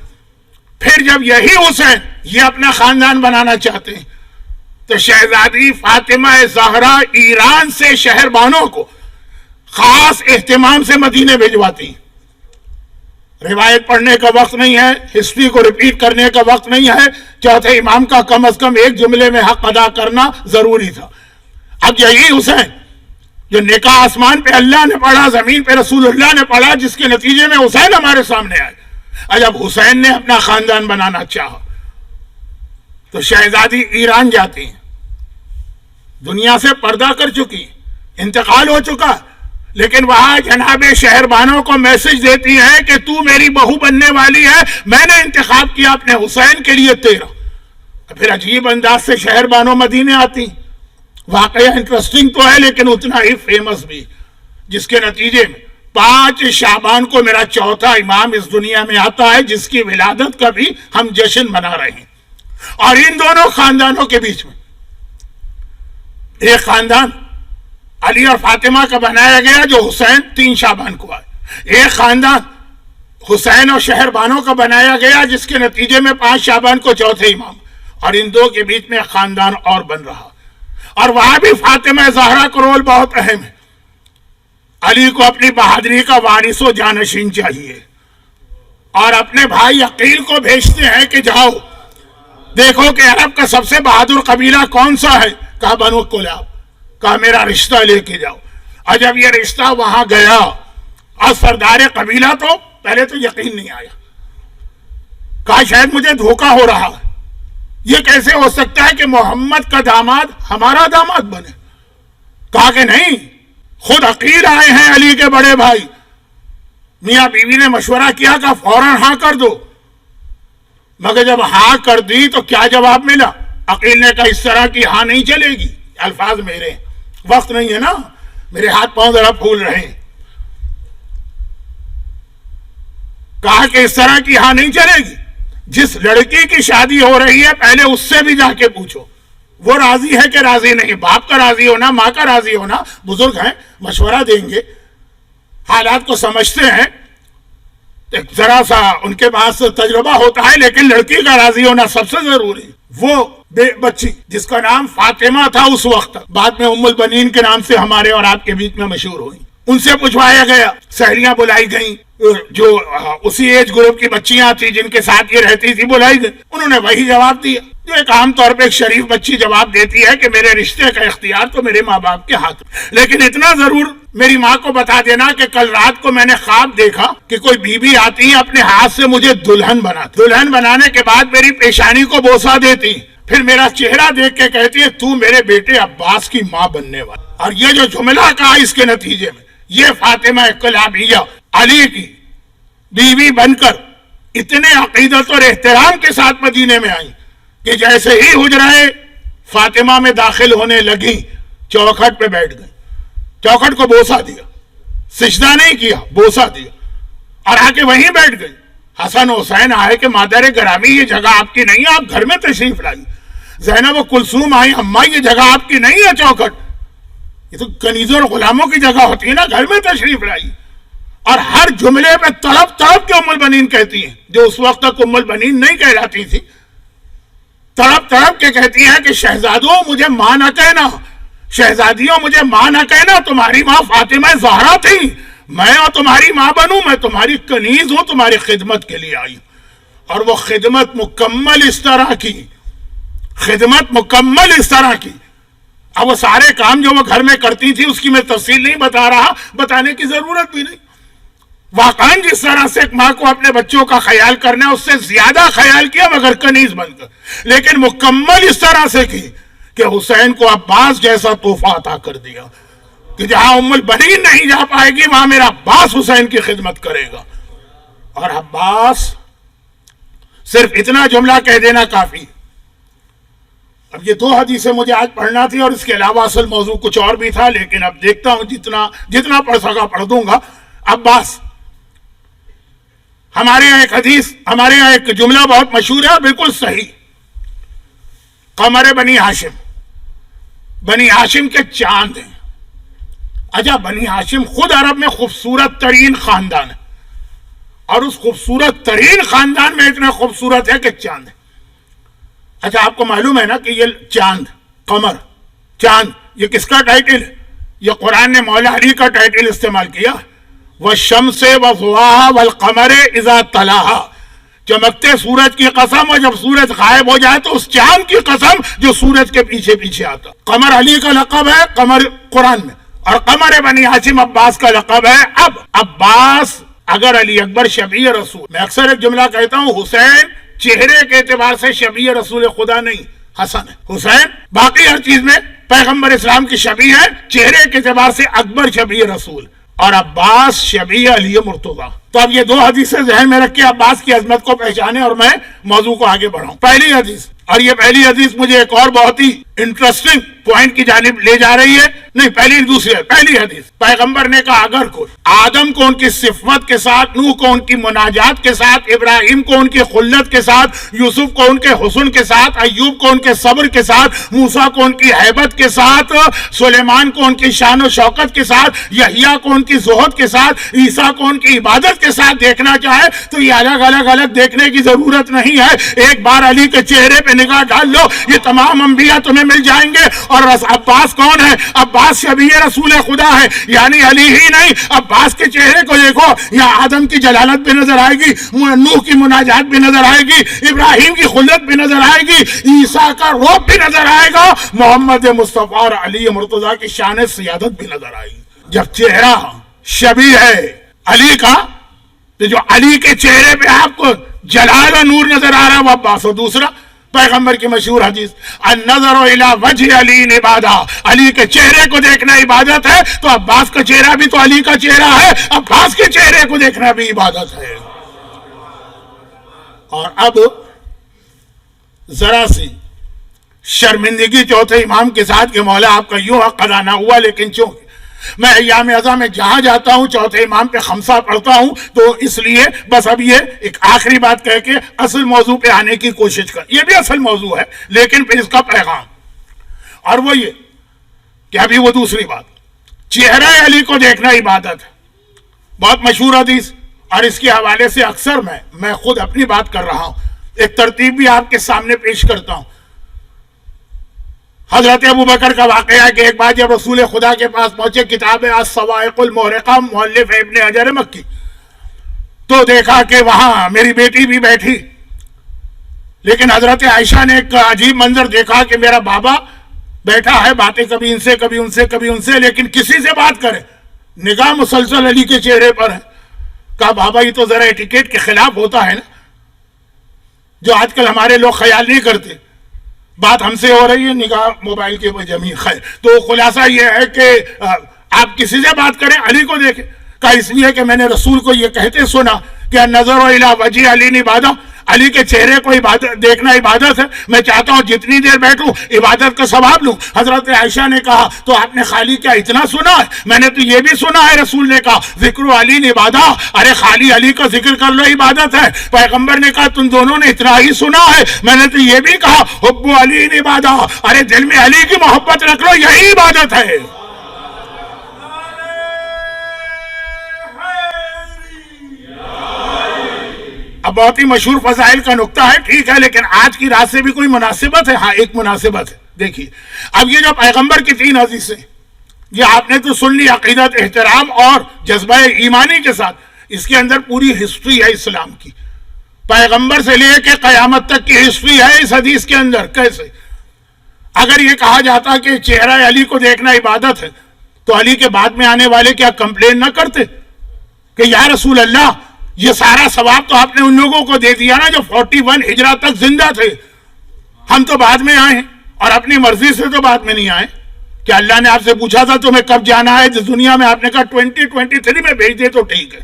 پھر جب یہی حسین یہ اپنا خاندان بنانا چاہتے ہیں تو شہزادی فاطمہ زہرا ایران سے شہر بانوں کو خاص اہتمام سے مدینے بھیجواتی۔ روایت پڑھنے کا وقت نہیں ہے، ہسٹری کو ریپیٹ کرنے کا وقت نہیں ہے، چوتھے امام کا کم از کم ایک جملے میں حق ادا کرنا ضروری تھا۔ اب یہی حسین جو نکاح آسمان پہ اللہ نے پڑھا، زمین پہ رسول اللہ نے پڑھا، جس کے نتیجے میں حسین ہمارے سامنے آئے، اور جب حسین نے اپنا خاندان بنانا چاہا تو شہزادی ایران جاتی ہیں، دنیا سے پردہ کر چکی، انتقال ہو چکا، لیکن وہاں جناب شہر بانوں کو میسج دیتی ہے کہ تو میری بہو بننے والی ہے، میں نے انتخاب کیا اپنے حسین کے لیے تیرا۔ پھر عجیب انداز سے شہر بانوں مدینے آتی، واقعہ انٹرسٹنگ تو ہے لیکن اتنا ہی فیمس بھی، جس کے نتیجے میں 5 شعبان کو میرا چوتھا امام اس دنیا میں آتا ہے، جس کی ولادت کا بھی ہم جشن منا رہے ہیں۔ اور ان دونوں خاندانوں کے بیچ میں ایک خاندان علی اور فاطمہ کا بنایا گیا جو حسین 3 شعبان کو آئے، ایک خاندان حسین اور شہر بانوں کا بنایا گیا جس کے نتیجے میں 5 شعبان کو چوتھے امام، اور ان دو کے بیچ میں خاندان اور بن رہا، اور وہاں بھی فاطمہ زہرا کا رول بہت اہم ہے۔ علی کو اپنی بہادری کا وارث و جانشین چاہیے، اور اپنے بھائی عقیل کو بھیجتے ہیں کہ جاؤ دیکھو کہ عرب کا سب سے بہادر قبیلہ کون سا ہے، کہا بنو کلاب، کہا میرا رشتہ لے کے جاؤ۔ اور جب یہ رشتہ وہاں گیا اور سردار قبیلہ، تو پہلے تو یقین نہیں آیا، کہا شاید مجھے دھوکہ ہو رہا ہے، یہ کیسے ہو سکتا ہے کہ محمد کا داماد ہمارا داماد بنے؟ کہا کہ نہیں، خود عقیل آئے ہیں علی کے بڑے بھائی۔ میاں بیوی نے مشورہ کیا کہ فوراً ہاں کر دو، مگر جب ہاں کر دی تو کیا جواب ملا؟ عقیل نے کہا اس طرح کی ہاں نہیں چلے گی، الفاظ میرے، وقت نہیں ہے نا، میرے ہاتھ پاؤں ذرا پھول رہے ہیں۔ کہا کہ اس طرح کی یہاں نہیں چلے گی، جس لڑکی کی شادی ہو رہی ہے پہلے اس سے بھی جا کے پوچھو وہ راضی ہے کہ راضی نہیں، باپ کا راضی ہونا، ماں کا راضی ہونا، بزرگ ہیں مشورہ دیں گے، حالات کو سمجھتے ہیں، ذرا سا ان کے پاس تجربہ ہوتا ہے، لیکن لڑکی کا راضی ہونا سب سے ضروری۔ وہ بچی جس کا نام فاطمہ تھا اس وقت، بعد میں ام البنین کے نام سے ہمارے اور آپ کے بیچ میں مشہور ہوئی، ان سے پوچھوایا گیا، سہیلیاں بلائی گئیں، جو اسی ایج گروپ کی بچیاں تھی جن کے ساتھ یہ رہتی تھی بلائی گئی، انہوں نے وہی جواب دیا جو ایک عام طور پہ ایک شریف بچی جواب دیتی ہے کہ میرے رشتے کا اختیار تو میرے ماں باپ کے ہاتھ میں، لیکن اتنا ضرور میری ماں کو بتا دینا کہ کل رات کو میں نے خواب دیکھا کہ کوئی بیوی آتی ہے اپنے ہاتھ سے مجھے دلہن بناتی، دلہن بنانے کے بعد میری پیشانی کو بوسہ دیتی، پھر میرا چہرہ دیکھ کے کہتی ہے تو میرے بیٹے عباس کی ماں بننے والا۔ اور یہ جو جملہ کہا اس کے نتیجے میں یہ فاطمہ کلابیہ علی کی بیوی بن کر اتنے عقیدت اور احترام کے ساتھ مدینے میں آئیں کہ جیسے ہی حجرہ فاطمہ میں داخل ہونے لگی چوکھٹ پہ بیٹھ گئی، چوکھٹ کو بوسہ دیا، سجدہ نہیں کیا، بوسہ دیا اور آ کے وہیں بیٹھ گئی۔ حسن حسین آئے کہ مادر گرامی یہ جگہ آپ کی نہیں ہے، آپ گھر میں تشریف لائی۔ زینب و کلثوم آئی، اماں یہ جگہ آپ کی نہیں ہے چوکھٹ، یہ تو کنیزوں اور غلاموں کی جگہ ہوتی ہے نا، گھر میں تشریف لائی۔ اور ہر جملے پہ تڑپ تڑپ کے ام البنین کہتی ہیں، جو اس وقت تک ام البنین نہیں کہلاتی تھی، تڑپ تڑپ کے کہتی ہیں کہ شہزادوں مجھے ماں نہ کہنا، شہزادیوں مجھے ماں نہ کہنا، تمہاری ماں فاطمہ زہرا تھی، میں اور تمہاری ماں بنوں، میں تمہاری کنیز ہوں، تمہاری خدمت کے لیے آئی۔ اور وہ خدمت مکمل اس طرح کی، خدمت مکمل اس طرح کی، اب وہ سارے کام جو وہ گھر میں کرتی تھی اس کی میں تفصیل نہیں بتا رہا، بتانے کی ضرورت بھی نہیں۔ واقعاً جس طرح سے ایک ماں کو اپنے بچوں کا خیال کرنا ہے اس سے زیادہ خیال کیا مگر کنیز بن کر، لیکن مکمل اس طرح سے کی کہ حسین کو عباس جیسا تحفہ عطا کر دیا کہ جہاں ام البنین نہیں جا پائے گی وہاں میرا عباس حسین کی خدمت کرے گا۔ اور عباس صرف اتنا جملہ کہہ دینا کافی۔ اب یہ دو حدیثیں مجھے آج پڑھنا تھی اور اس کے علاوہ اصل موضوع کچھ اور بھی تھا، لیکن اب دیکھتا ہوں جتنا پڑھ سکا پڑھ دوں گا۔ عباس، ہمارے یہاں ایک حدیث، ہمارے یہاں ایک جملہ بہت مشہور ہے، بالکل صحیح، قمر بنی ہاشم، بنی ہاشم کے چاند ہیں۔ اچھا، بنی ہاشم خود عرب میں خوبصورت ترین خاندان ہے، اور اس خوبصورت ترین خاندان میں اتنا خوبصورت ہے کہ چاند ہے۔ اچھا، آپ کو معلوم ہے نا کہ یہ چاند، قمر، چاند، یہ کس کا ٹائٹل ہے؟ یہ قرآن نے مولا علی کا ٹائٹل استعمال کیا، وَالشَّمْسِ وَضُحَاهَا وَالْقَمَرِ إِذَا تَلَاهَا، چمکتے سورج کی قسم، اور جب سورج غائب ہو جائے تو اس چاند کی قسم جو سورج کے پیچھے پیچھے آتا۔ قمر علی کا لقب ہے، قمر قرآن میں، اور قمر بنی ہاشم عباس کا لقب ہے۔ اب عباس اگر علی اکبر شبیہ رسول، میں اکثر ایک جملہ کہتا ہوں، حسین چہرے کے اعتبار سے شبیہ رسول خدا نہیں، حسن ہے، حسین باقی ہر چیز میں پیغمبر اسلام کی شبیہ ہے، چہرے کے اعتبار سے اکبر شبیہ رسول، اور عباس شبیہ علی مرتضیٰ۔ تو اب یہ دو حدیثیں ذہن میں رکھ کے عباس کی عظمت کو پہچانے اور میں موضوع کو آگے بڑھاؤں۔ پہلی حدیث، اور یہ پہلی حدیث مجھے ایک اور بہت ہی انٹرسٹنگ پوائنٹ کی جانب لے جا رہی ہے، نہیں پہلی دوسری ہے۔ پہلی حدیث، پیغمبر نے کہا اگر کوئی آدم کو ان کی صفت کے ساتھ، نوح کو ان کی مناجات کے ساتھ، ابراہیم کو ان کی خلت کے ساتھ، یوسف کو ان کے حسن کے ساتھ، ایوب کو ان کے صبر کے ساتھ، موسیٰ کو ان کی ہیبت کے ساتھ، سلیمان کو ان کی شان و شوکت کے ساتھ، یحییٰ کو ان کی زہد کے ساتھ، عیسیٰ کو ان کی عبادت کے ساتھ دیکھنا چاہے تو یہ الگ الگ دیکھنے کی ضرورت نہیں ہے، ایک بار علی کے چہرے پہ نگاہ ڈال لو، یہ تمام انبیاء تمہیں مل جائیں گے۔ اور عباس کون ہے؟ عباس شبیہ رسول خدا ہے، یعنی علی ہی نہیں، عباس کے چہرے کو دیکھو، یہاں آدم کی جلالت بھی نظر آئے گی، نوح کی مناجات بھی نظر آئے گی، ابراہیم کی خلت بھی نظر آئے گی، عیسیٰ کا روح بھی نظر آئے گا، محمد مصطفیٰ اور علی مرتضیٰ کی شان سیادت بھی نظر آئے گی۔ جب چہرہ شبیہ ہے علی کا تو جو علی کے چہرے پہ آپ کو جلال و نور نظر آ رہا ہے وہ عباس۔ اور دوسرا پیغمبر کی مشہور حدیث، النظر الی وجہ علی عبادہ، علی کے چہرے کو دیکھنا عبادت ہے، تو عباس کا چہرہ بھی تو علی کا چہرہ ہے، عباس کے چہرے کو دیکھنا بھی عبادت ہے۔ اور اب ذرا سی شرمندگی چوتھے امام کے ساتھ کہ مولا آپ کا یوں حق ادا نہ ہوا، لیکن چونکہ میں ایام ازاں میں جہاں جاتا ہوں چوتھے امام پہ خمسہ پڑھتا ہوں، تو اس لیے بس اب یہ ایک آخری بات کہہ کے اصل موضوع پہ آنے کی کوشش کر، یہ بھی اصل موضوع ہے لیکن پھر اس کا پیغام، اور وہ یہ کہ ابھی وہ دوسری بات، چہرہ علی کو دیکھنا عبادت ہے، بہت مشہور حدیث، اور اس کے حوالے سے اکثر میں خود اپنی بات کر رہا ہوں، ایک ترتیب بھی آپ کے سامنے پیش کرتا ہوں۔ حضرت ابوبکر کا واقعہ ہے کہ ایک بار جب رسول خدا کے پاس پہنچے، کتاب الصواعق المحرقہ مؤلف ابن حجر مکی، تو دیکھا کہ وہاں میری بیٹی بھی بیٹھی، لیکن حضرت عائشہ نے ایک عجیب منظر دیکھا کہ میرا بابا بیٹھا ہے، باتیں کبھی ان سے کبھی ان سے کبھی ان سے، لیکن کسی سے بات کرے نگاہ مسلسل علی کے چہرے پر ہے۔ کہا بابا یہ تو ذرا ایٹیکیٹ کے خلاف ہوتا ہے نا، جو آج کل ہمارے لوگ خیال نہیں کرتے، بات ہم سے ہو رہی ہے، نگاہ موبائل کے جمی خیر، تو خلاصہ یہ ہے کہ آپ کسی سے بات کریں علی کو دیکھیں۔ کہا اس لیے کہ میں نے رسول کو یہ کہتے سنا کہ نظر الی وجہ علی عبادت، علی کے چہرے کو دیکھنا عبادت ہے، میں چاہتا ہوں جتنی دیر بیٹھوں عبادت کا ثواب لوں۔ حضرت عائشہ نے کہا تو آپ نے خالی کیا اتنا سنا ہے؟ میں نے تو یہ بھی سنا ہے، رسول نے کہا ذکر علی عبادت، ارے خالی علی کا ذکر کر لو عبادت ہے۔ پیغمبر نے کہا تم دونوں نے اتنا ہی سنا ہے، میں نے تو یہ بھی کہا حب علی عبادت، ارے دل میں علی کی محبت رکھ لو، یہی عبادت ہے۔ اب بہت ہی مشہور فضائل کا نقطہ ہے، ٹھیک ہے، لیکن آج کی رات سے بھی کوئی مناسبت ہے؟ ہاں ایک مناسبت ہے، دیکھیے اب یہ جو پیغمبر کی 3 حدیثیں یہ آپ نے تو سن لی عقیدت، احترام اور جذبہ ایمانی کے ساتھ، اس کے اندر پوری ہسٹری ہے اسلام کی، پیغمبر سے لے کے قیامت تک کی ہسٹری ہے اس حدیث کے اندر۔ کیسے؟ اگر یہ کہا جاتا کہ چہرہ علی کو دیکھنا عبادت ہے تو علی کے بعد میں آنے والے کیا کمپلین نہ کرتے کہ یا رسول اللہ یہ سارا ثواب تو آپ نے ان لوگوں کو دے دیا نا جو 41 ہجرہ تک زندہ تھے، ہم تو بعد میں آئے ہیں اور اپنی مرضی سے تو بعد میں نہیں آئے، کہ اللہ نے آپ سے پوچھا تھا تمہیں کب جانا ہے جس دنیا میں، آپ نے کہا 2023 میں بھیج دے تو ٹھیک ہے،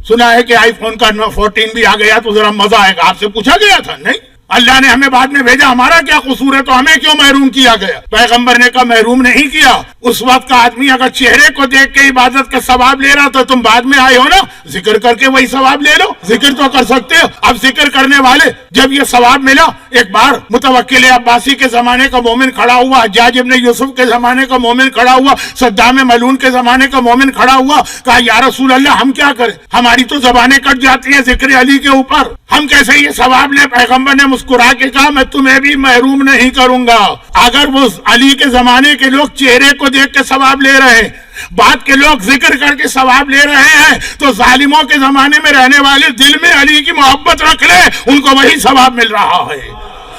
سنا ہے کہ آئی فون کا 14 بھی آ گیا تو ذرا مزہ آئے گا، آپ سے پوچھا گیا تھا؟ نہیں، اللہ نے ہمیں بعد میں بھیجا، ہمارا کیا قصور ہے تو ہمیں کیوں محروم کیا گیا؟ پیغمبر نے کہا محروم نہیں کیا، اس وقت کا آدمی اگر چہرے کو دیکھ کے عبادت کا ثواب لے رہا تو تم بعد میں آئے ہو نا، ذکر کر کے وہی ثواب لے لو، ذکر تو کر سکتے ہو۔ اب ذکر کرنے والے جب یہ ثواب ملا، ایک بار متوکل عباسی کے زمانے کا مومن کھڑا ہوا، حجاج ابن یوسف کے زمانے کا مومن کھڑا ہوا، صدام ملعون کے زمانے کا مومن کھڑا ہوا، کہا یا رسول اللہ ہم کیا کریں، ہماری تو زبانیں کٹ جاتی ہیں ذکر علی کے اوپر، ہم کیسے یہ ثواب لیں؟ پیغمبر نے مسکرا کے کہا میں تمہیں بھی محروم نہیں کروں گا، اگر وہ علی کے زمانے کے لوگ چہرے کو دیکھ کے ثواب لے رہے ہیں، بعد کے لوگ ذکر کر کے ثواب لے رہے ہیں، تو ظالموں کے زمانے میں رہنے والے دل میں علی کی محبت رکھ لیں، ان کو وہی ثواب مل رہا ہے۔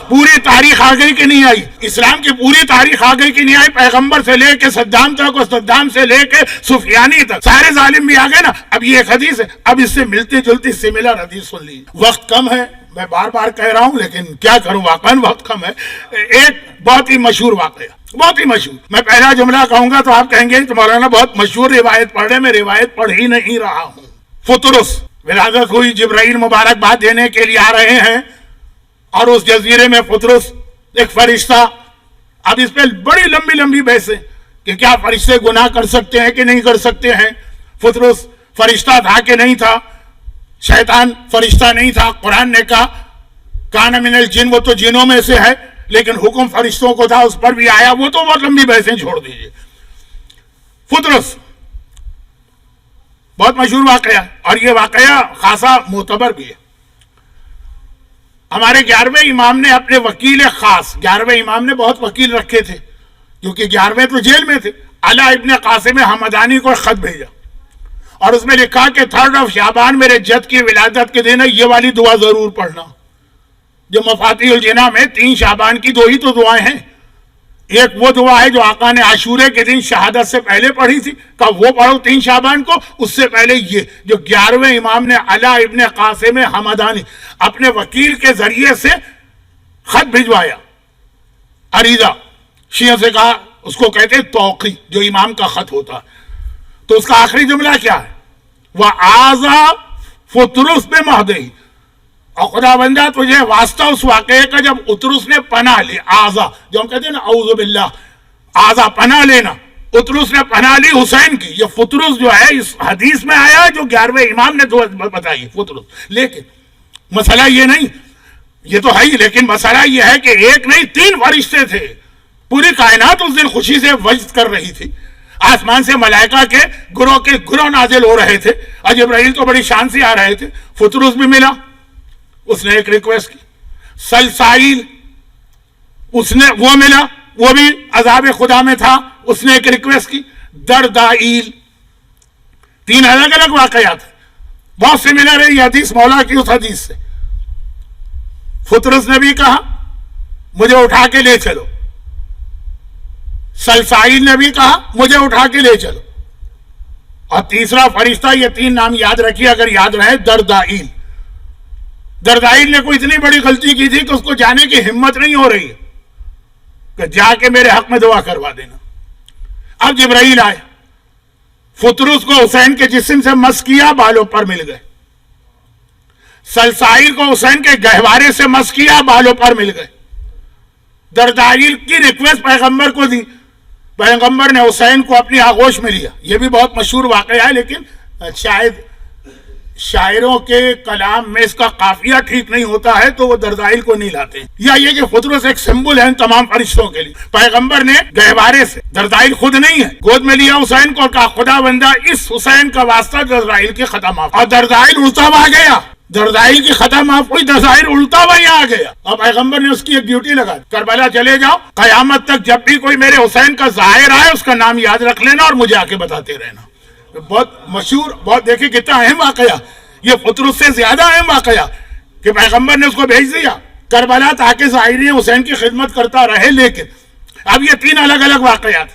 پوری تاریخ آ گئی کہ نہیں آئی؟ اسلام کی پوری تاریخ آ گئی کہ نہیں آئی؟ پیغمبر سے لے کے صدام تک اور صدام سے لے کے سفیانی تک سارے ظالم بھی آ گئے نا۔ اب یہ ایک حدیث ہے، اب اس سے ملتی جلتی سملر حدیث سن لی، وقت کم ہے، میں بار بار کہہ رہا ہوں لیکن کیا کروں، واقعاً وقت کم ہے۔ ایک بہت ہی مشہور واقعہ، بہت ہی مشہور، میں پہلا جملہ کہوں گا تو آپ کہیں گے مولانا بہت مشہور روایت پڑھ رہے، میں روایت پڑھ ہی نہیں رہا ہوں۔ فطرس ولادت ہوئی، جبرائیل مبارکباد دینے کے لیے آ رہے ہیں، اور اس جزیرے میں فطرس ایک فرشتہ، اب اس پہ بڑی لمبی لمبی بحثیں کہ کیا فرشتے گناہ کر سکتے ہیں کہ نہیں کر سکتے ہیں، فطرس فرشتہ تھا کہ نہیں تھا، شیطان فرشتہ نہیں تھا، قرآن نے کہا کان من الجن، وہ تو جنوں میں سے ہے لیکن حکم فرشتوں کو تھا، اس پر بھی آیا، وہ تو بہت لمبی بحثیں چھوڑ دیجئے۔ فطرس بہت مشہور واقعہ، اور یہ واقعہ خاصا معتبر بھی ہے۔ ہمارے 11ویں امام نے اپنے وکیل خاص، 11ویں امام نے بہت وکیل رکھے تھے کیونکہ 11ویں تو جیل میں تھے، علا ابن قاسم حمدانی کو خط بھیجا اور اس میں لکھا کہ 3 شعبان میرے جد کی ولادت کے دن یہ والی دعا ضرور پڑھنا، جو مفاتیح الجناح میں 3 شعبان کی 2 ہی تو دعائیں ہیں، ایک وہ دعا ہے جو آقا نے عاشورے کے دن شہادت سے پہلے پڑھی تھی، کہا وہ پڑھو 3 شعبان کو، اس سے پہلے یہ جو 11ویں امام نے علا ابن قاسم حمدانی اپنے وکیل کے ذریعے سے خط بھجوایا، عریضہ، شیعہ سے کہا، اس کو کہتے ہیں توقی، جو امام کا خط ہوتا، تو اس کا آخری جملہ کیا ہے؟ وَآذَا فُطْرُس بِمَهْدِهِ، اور خدا بندہ تجھے واسطہ اس واقعے کا جب اطرس نے پناہ لی، آزا جو ہم کہتے ہیں نا اعوذ باللہ، آزا پناہ لینا، اترس نے پناہ لی حسین کی. یہ فطرس جو ہے اس حدیث میں آیا جو 11ویں امام نے بتائی فطرس. لیکن مسئلہ یہ نہیں, یہ تو ہے ہی, لیکن مسئلہ یہ ہے کہ ایک نہیں 3 فرشتے تھے. پوری کائنات اس دن خوشی سے وجد کر رہی تھی. آسمان سے ملائکہ کے گروہ نازل ہو رہے تھے, اور جبرائیل تو بڑی شان سے آ رہے تھے. فطرس بھی ملا, اس نے ایک ریکویسٹ کی. سلسائیل اس نے وہ ملا, وہ بھی عذاب خدا میں تھا, اس نے ایک ریکویسٹ کی. دردائیل, 3 الگ الگ واقعات, بہت سملر ہے یہ حدیث مولا کی اس حدیث سے. فطرس نے بھی کہا مجھے اٹھا کے لے چلو, سلسائیل نے بھی کہا مجھے اٹھا کے لے چلو, اور تیسرا فرشتہ, یہ 3 نام یاد رکھیے اگر یاد رہے, دردائیل. دردائیل نے کوئی اتنی بڑی غلطی کی تھی کہ اس کو جانے کی ہمت نہیں ہو رہی ہے کہ جا کے میرے حق میں دعا کروا دینا. اب جبرائیل آئے, فطرس کو حسین کے جسم سے مس کیا, بالوں پر مل گئے. سلسائیل کو حسین کے گہوارے سے مس کیا, بالوں پر مل گئے. دردائیل کی ریکویسٹ پیغمبر کو دی, پیغمبر نے حسین کو اپنی آغوش میں لیا. یہ بھی بہت مشہور واقعہ ہے, لیکن شاید شاعروں کے کلام میں اس کا قافیہ ٹھیک نہیں ہوتا ہے تو وہ دردائیل کو نہیں لاتے. یا یہ کہ فطرس ایک سمبل ہے ان تمام فرشتوں کے لیے. پیغمبر نے گہوارے سے, دردائیل خود نہیں ہے, گود میں لیا حسین کو اور کہا خدا بندہ اس حسین کا واسطہ دردائیل کی خطا معاف. اور دردائیل الٹا ہوا آ گیا, دردائیل کی خطا معاف ہوئی, دردائیل الٹا ہوا یہاں آ گیا. اور پیغمبر نے اس کی ایک ڈیوٹی لگا, کربلا چلے جاؤ, قیامت تک جب بھی کوئی میرے حسین کا ظاہر آئے اس کا نام یاد رکھ لینا اور مجھے آ کے بتاتے رہنا. بہت مشہور, بہت دیکھیں کتنا اہم واقعہ, یہ فطرس سے زیادہ اہم واقعہ کہ پیغمبر نے اس کو بھیج دیا کربلا تاکہ ظاہری حسین کی خدمت کرتا رہے. لیکن اب یہ 3 الگ الگ واقعات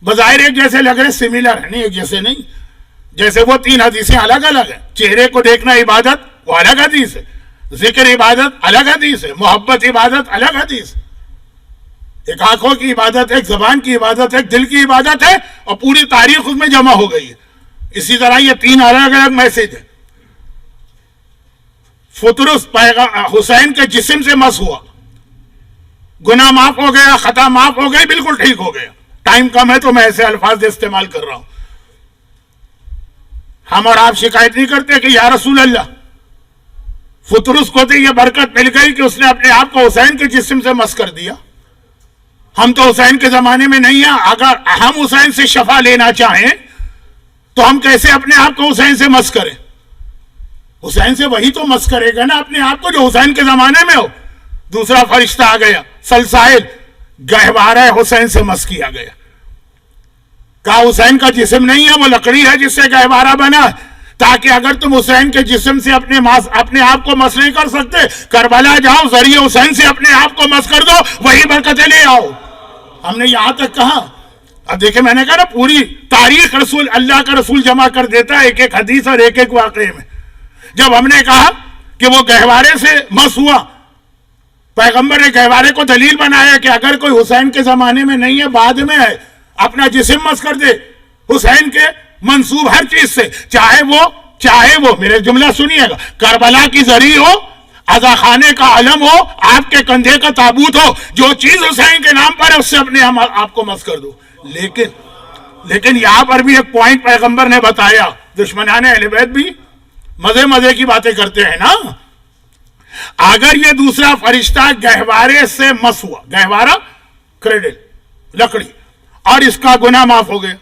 بظاہر ایک جیسے لگ رہے, سملر ہیں, نہیں ایک جیسے نہیں. جیسے وہ 3 حدیثیں الگ الگ ہیں, چہرے کو دیکھنا عبادت وہ الگ حدیث ہے, ذکر عبادت الگ حدیث ہے, محبت عبادت الگ حدیث. ایک آنکھوں کی عبادت, ایک زبان کی عبادت, ایک دل کی عبادت ہے, اور پوری تاریخ اس میں جمع ہو گئی ہے. اسی طرح یہ 3 الگ الگ میسج ہے. فطرس حسین کے جسم سے مس ہوا, گناہ معاف ہو گیا, خطا معاف ہو گئی, بالکل ٹھیک ہو گیا. ٹائم کم ہے تو میں ایسے الفاظ استعمال کر رہا ہوں. ہم اور آپ شکایت نہیں کرتے کہ یا رسول اللہ, فطرس کو تو یہ برکت مل گئی کہ اس نے اپنے آپ کو حسین کے جسم سے مس کر دیا. ہم تو حسین کے زمانے میں نہیں ہیں. اگر ہم حسین سے شفا لینا چاہیں تو ہم کیسے اپنے آپ کو حسین سے مس کریں؟ حسین سے وہی تو مس کرے گا نا اپنے آپ کو جو حسین کے زمانے میں ہو. دوسرا فرشتہ آ گیا, سلسائل, گہوارہ حسین سے مس کیا گیا. کہا حسین کا جسم نہیں ہے, وہ لکڑی ہے جس سے گہوارہ بنا ہے, تاکہ اگر تم حسین کے جسم سے اپنے آپ کو مس نہیں کر سکتے, کربلا جاؤ, ذریعے حسین سے اپنے آپ کو مس کر دو, وہی برکتیں لے آؤ. ہم نے یہاں تک کہا. اب دیکھیں میں نے کہا نا پوری تاریخ رسول اللہ کا رسول جمع کر دیتا ہے ایک ایک حدیث اور ایک ایک واقعے میں. جب ہم نے کہا کہ وہ گہوارے سے مس ہوا, پیغمبر نے گہوارے کو دلیل بنایا کہ اگر کوئی حسین کے زمانے میں نہیں ہے, بعد میں ہے, اپنا جسم مس کر دے حسین کے منسوب ہر چیز سے, چاہے وہ میرے جملہ سنیے گا, کربلا کی زری ہو, عزا خانے کا علم ہو, آپ کے کندھے کا تابوت ہو, جو چیز حسین کے نام پر ہے اس سے اپنے آپ کو مس کر دو. لیکن یہاں پر بھی ایک پوائنٹ پیغمبر نے بتایا. دشمنان اہل بیت بھی مزے کی باتیں کرتے ہیں نا. اگر یہ دوسرا فرشتہ گہوارے سے مس ہوا, گہوارہ کریڈل لکڑی, اور اس کا گناہ معاف ہو گیا.